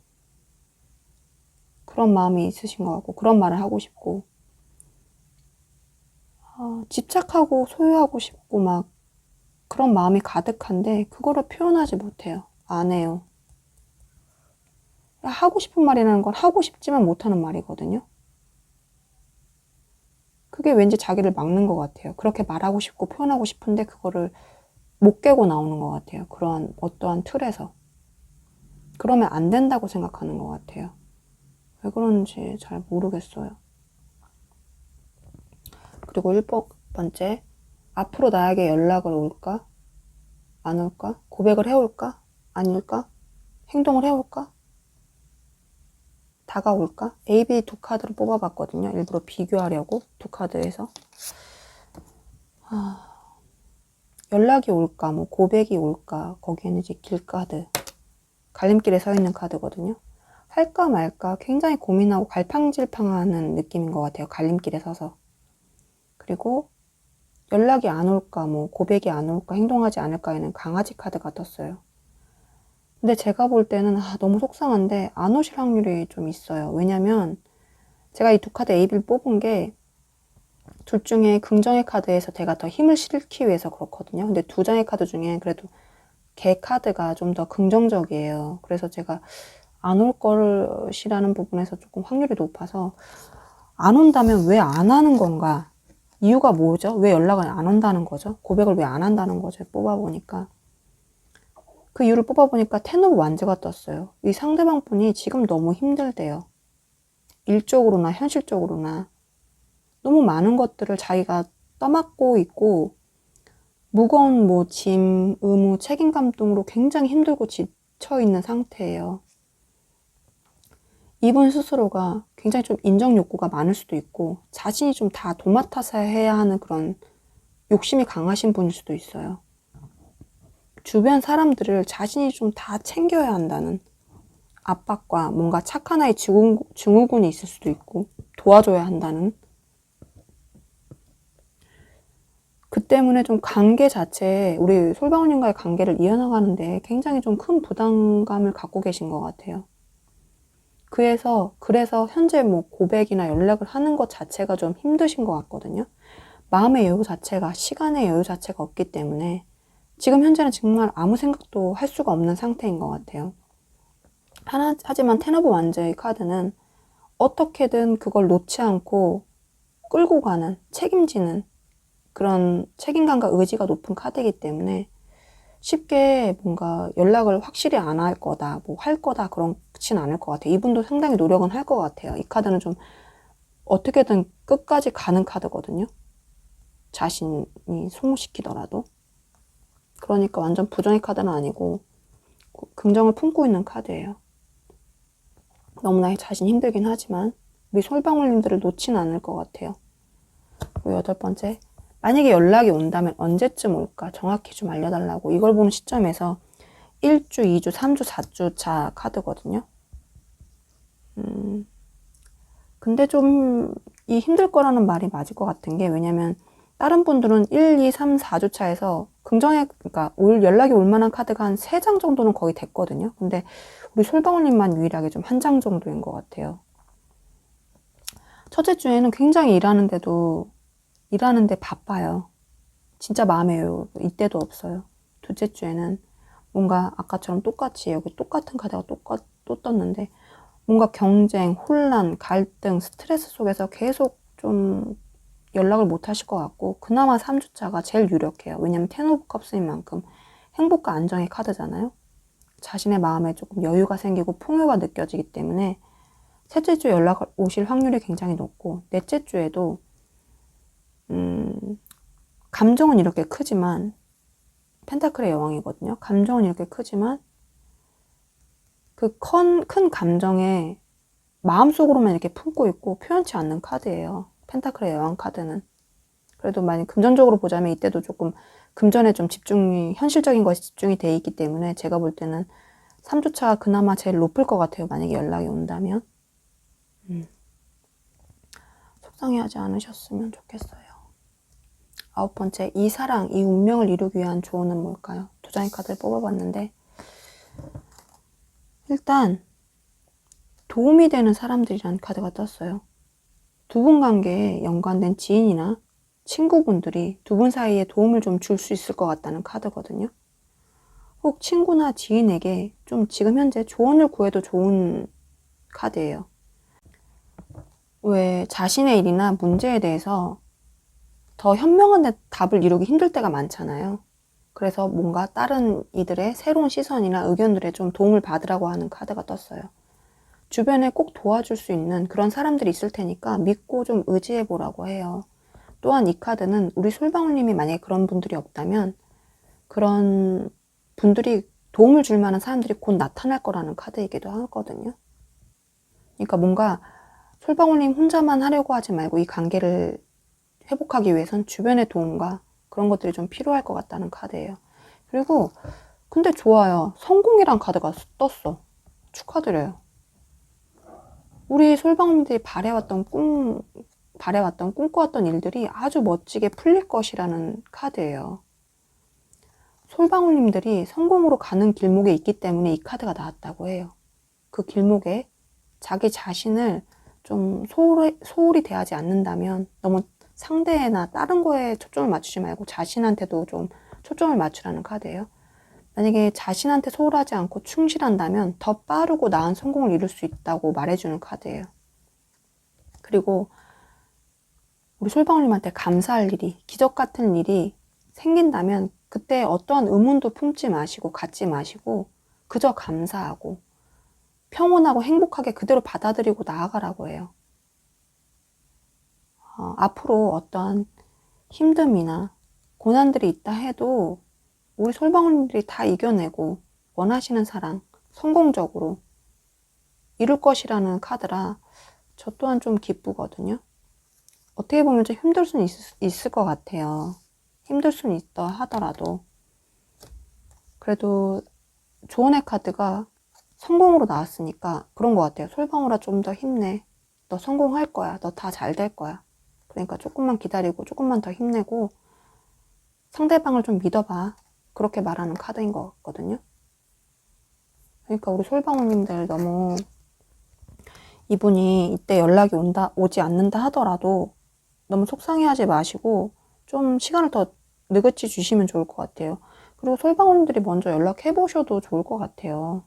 그런 마음이 있으신 것 같고 그런 말을 하고 싶고 집착하고 소유하고 싶고 막 그런 마음이 가득한데 그거를 표현하지 못해요. 안 해요. 하고 싶은 말이라는 건 하고 싶지만 못하는 말이거든요. 그게 왠지 자기를 막는 것 같아요. 그렇게 말하고 싶고 표현하고 싶은데 그거를 못 깨고 나오는 것 같아요. 그러한 어떠한 틀에서. 그러면 안 된다고 생각하는 것 같아요. 왜 그런지 잘 모르겠어요. 그리고 1번째, 앞으로 나에게 연락을 올까? 안 올까? 고백을 해올까? 아닐까? 행동을 해올까? 다가올까? A, B 두 카드를 뽑아봤거든요. 일부러 비교하려고 두 카드에서. 연락이 올까? 고백이 올까? 거기에는 이제 길카드, 갈림길에 서 있는 카드거든요. 할까 말까 굉장히 고민하고 갈팡질팡하는 느낌인 것 같아요. 갈림길에 서서. 그리고 연락이 안 올까, 고백이 안 올까, 행동하지 않을까에는 강아지 카드가 떴어요. 근데 제가 볼 때는 너무 속상한데 안 오실 확률이 좀 있어요. 왜냐면 제가 이 두 카드 A, B를 뽑은 게 둘 중에 긍정의 카드에서 제가 더 힘을 실기 위해서 그렇거든요. 근데 2장의 카드 중에 그래도 개 카드가 좀 더 긍정적이에요. 그래서 제가 안 올 것이라는 부분에서 조금 확률이 높아서 안 온다면 왜 안 하는 건가? 이유가 뭐죠? 왜 연락을 안 온다는 거죠? 고백을 왜 안 한다는 거죠? 뽑아보니까. 그 이유를 뽑아보니까 텐 오브 완즈가 떴어요. 이 상대방 분이 지금 너무 힘들대요. 일적으로나 현실적으로나. 너무 많은 것들을 자기가 떠맡고 있고 무거운 짐, 의무, 책임감 등으로 굉장히 힘들고 지쳐있는 상태예요. 이분 스스로가 굉장히 좀 인정 욕구가 많을 수도 있고 자신이 좀 다 도맡아서 해야 하는 그런 욕심이 강하신 분일 수도 있어요. 주변 사람들을 자신이 좀 다 챙겨야 한다는 압박과 뭔가 착한 아이 증후군이 있을 수도 있고 도와줘야 한다는, 그 때문에 좀 관계 자체에 우리 솔방울님과의 관계를 이어나가는데 굉장히 좀 큰 부담감을 갖고 계신 것 같아요. 그래서 현재 뭐 고백이나 연락을 하는 것 자체가 좀 힘드신 것 같거든요. 마음의 여유 자체가, 시간의 여유 자체가 없기 때문에 지금 현재는 정말 아무 생각도 할 수가 없는 상태인 것 같아요. 하지만 텐 오브 완즈의 카드는 어떻게든 그걸 놓지 않고 끌고 가는, 책임지는 그런 책임감과 의지가 높은 카드이기 때문에 쉽게 뭔가 연락을 확실히 안 할 거다, 뭐 할 거다 그렇진 않을 것 같아요. 이분도 상당히 노력은 할 것 같아요. 이 카드는 좀 어떻게든 끝까지 가는 카드거든요. 자신이 소모시키더라도. 그러니까 완전 부정의 카드는 아니고 긍정을 품고 있는 카드예요. 너무나 자신 힘들긴 하지만 우리 솔방울님들을 놓지는 않을 것 같아요. 그리고 8번째, 만약에 연락이 온다면 언제쯤 올까 정확히 좀 알려달라고. 이걸 보는 시점에서 1주, 2주, 3주, 4주 차 카드거든요. 근데 좀 이 힘들 거라는 말이 맞을 것 같은 게, 왜냐면 다른 분들은 1, 2, 3, 4주 차에서 그러니까 연락이 올 만한 카드가 한 3장 정도는 거의 됐거든요. 근데 우리 솔방울님만 유일하게 좀 1장 정도인 것 같아요. 첫째 주에는 굉장히 일하는데 바빠요. 진짜 마음의 여유 이때도 없어요. 둘째 주에는 뭔가 아까처럼 똑같이 여기 똑같은 카드가 또 떴는데 뭔가 경쟁, 혼란, 갈등, 스트레스 속에서 계속 좀 연락을 못 하실 것 같고, 그나마 3주차가 제일 유력해요. 왜냐면 텐 오브 컵스인 만큼 행복과 안정의 카드잖아요. 자신의 마음에 조금 여유가 생기고 풍요가 느껴지기 때문에 셋째 주에 연락 오실 확률이 굉장히 높고, 넷째 주에도 감정은 이렇게 크지만, 펜타클의 여왕이거든요. 감정은 이렇게 크지만 그 큰 감정에 마음속으로만 이렇게 품고 있고 표현치 않는 카드예요. 펜타클의 여왕 카드는. 그래도 만약 금전적으로 보자면 이때도 조금 금전에 좀 현실적인 것에 집중이 돼 있기 때문에 제가 볼 때는 3주차가 그나마 제일 높을 것 같아요. 만약에 연락이 온다면. 속상해하지 않으셨으면 좋겠어요. 9번째, 이 사랑, 이 운명을 이루기 위한 조언은 뭘까요? 2장의 카드를 뽑아봤는데, 일단 도움이 되는 사람들이라는 카드가 떴어요. 두 분 관계에 연관된 지인이나 친구분들이 두 분 사이에 도움을 좀 줄 수 있을 것 같다는 카드거든요. 혹 친구나 지인에게 좀 지금 현재 조언을 구해도 좋은 카드예요. 왜 자신의 일이나 문제에 대해서 더 현명한 답을 이루기 힘들 때가 많잖아요. 그래서 뭔가 다른 이들의 새로운 시선이나 의견들에 좀 도움을 받으라고 하는 카드가 떴어요. 주변에 꼭 도와줄 수 있는 그런 사람들이 있을 테니까 믿고 좀 의지해 보라고 해요. 또한 이 카드는 우리 솔방울님이 만약에 그런 분들이 없다면 그런 분들이 도움을 줄 만한 사람들이 곧 나타날 거라는 카드이기도 하거든요. 그러니까 뭔가 솔방울님 혼자만 하려고 하지 말고 이 관계를 회복하기 위해선 주변의 도움과 그런 것들이 좀 필요할 것 같다는 카드예요. 그리고 근데 좋아요. 성공이란 카드가 떴어. 축하드려요. 우리 솔방울님들이 꿈꿔왔던 일들이 아주 멋지게 풀릴 것이라는 카드예요. 솔방울님들이 성공으로 가는 길목에 있기 때문에 이 카드가 나왔다고 해요. 그 길목에 자기 자신을 좀 소홀히 대하지 않는다면, 너무 상대나 다른 거에 초점을 맞추지 말고 자신한테도 좀 초점을 맞추라는 카드예요. 만약에 자신한테 소홀하지 않고 충실한다면 더 빠르고 나은 성공을 이룰 수 있다고 말해주는 카드예요. 그리고 우리 솔방울님한테 감사할 일이, 기적 같은 일이 생긴다면 그때 어떠한 의문도 품지 마시고 갖지 마시고 그저 감사하고 평온하고 행복하게 그대로 받아들이고 나아가라고 해요. 앞으로 어떠한 힘듦이나 고난들이 있다 해도 우리 솔방울님들이 다 이겨내고 원하시는 사랑, 성공적으로 이룰 것이라는 카드라 저 또한 좀 기쁘거든요. 어떻게 보면 좀 힘들 수는 있을 것 같아요. 힘들 수는 있다 하더라도 그래도 조언의 카드가 성공으로 나왔으니까 그런 것 같아요. 솔방울아, 좀 더 힘내. 너 성공할 거야. 너 다 잘 될 거야. 그러니까 조금만 기다리고 조금만 더 힘내고 상대방을 좀 믿어봐. 그렇게 말하는 카드인 것 같거든요. 그러니까 우리 솔방울님들 너무 이분이 이때 연락이 오지 않는다 하더라도 너무 속상해하지 마시고 좀 시간을 더 느긋이 주시면 좋을 것 같아요. 그리고 솔방울님들이 먼저 연락해 보셔도 좋을 것 같아요.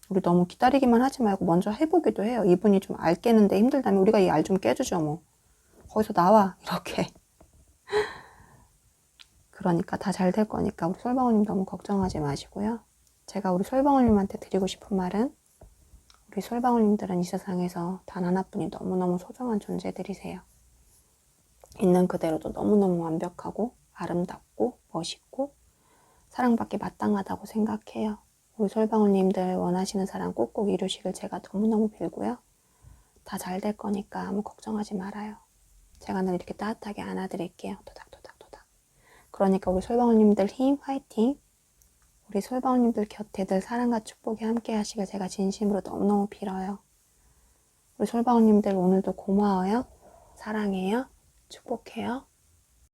우리 너무 기다리기만 하지 말고 먼저 해보기도 해요. 이분이 좀 알 깨는데 힘들다면 우리가 이 알 좀 깨주죠 뭐. 거기서 나와 이렇게. 그러니까 다 잘 될 거니까 우리 솔방울님 너무 걱정하지 마시고요. 제가 우리 솔방울님한테 드리고 싶은 말은 우리 솔방울님들은 이 세상에서 단 하나뿐인 너무너무 소중한 존재들이세요. 있는 그대로도 너무너무 완벽하고 아름답고 멋있고 사랑받기 마땅하다고 생각해요. 우리 솔방울님들 원하시는 사랑 꼭꼭 이루시길 제가 너무너무 빌고요. 다 잘 될 거니까 아무 걱정하지 말아요. 제가 늘 이렇게 따뜻하게 안아드릴게요. 토닥토닥토닥. 그러니까 우리 솔방울님들 힘 화이팅! 우리 솔방울님들 곁에 늘 사랑과 축복이 함께 하시길 제가 진심으로 너무너무 빌어요. 우리 솔방울님들 오늘도 고마워요. 사랑해요. 축복해요.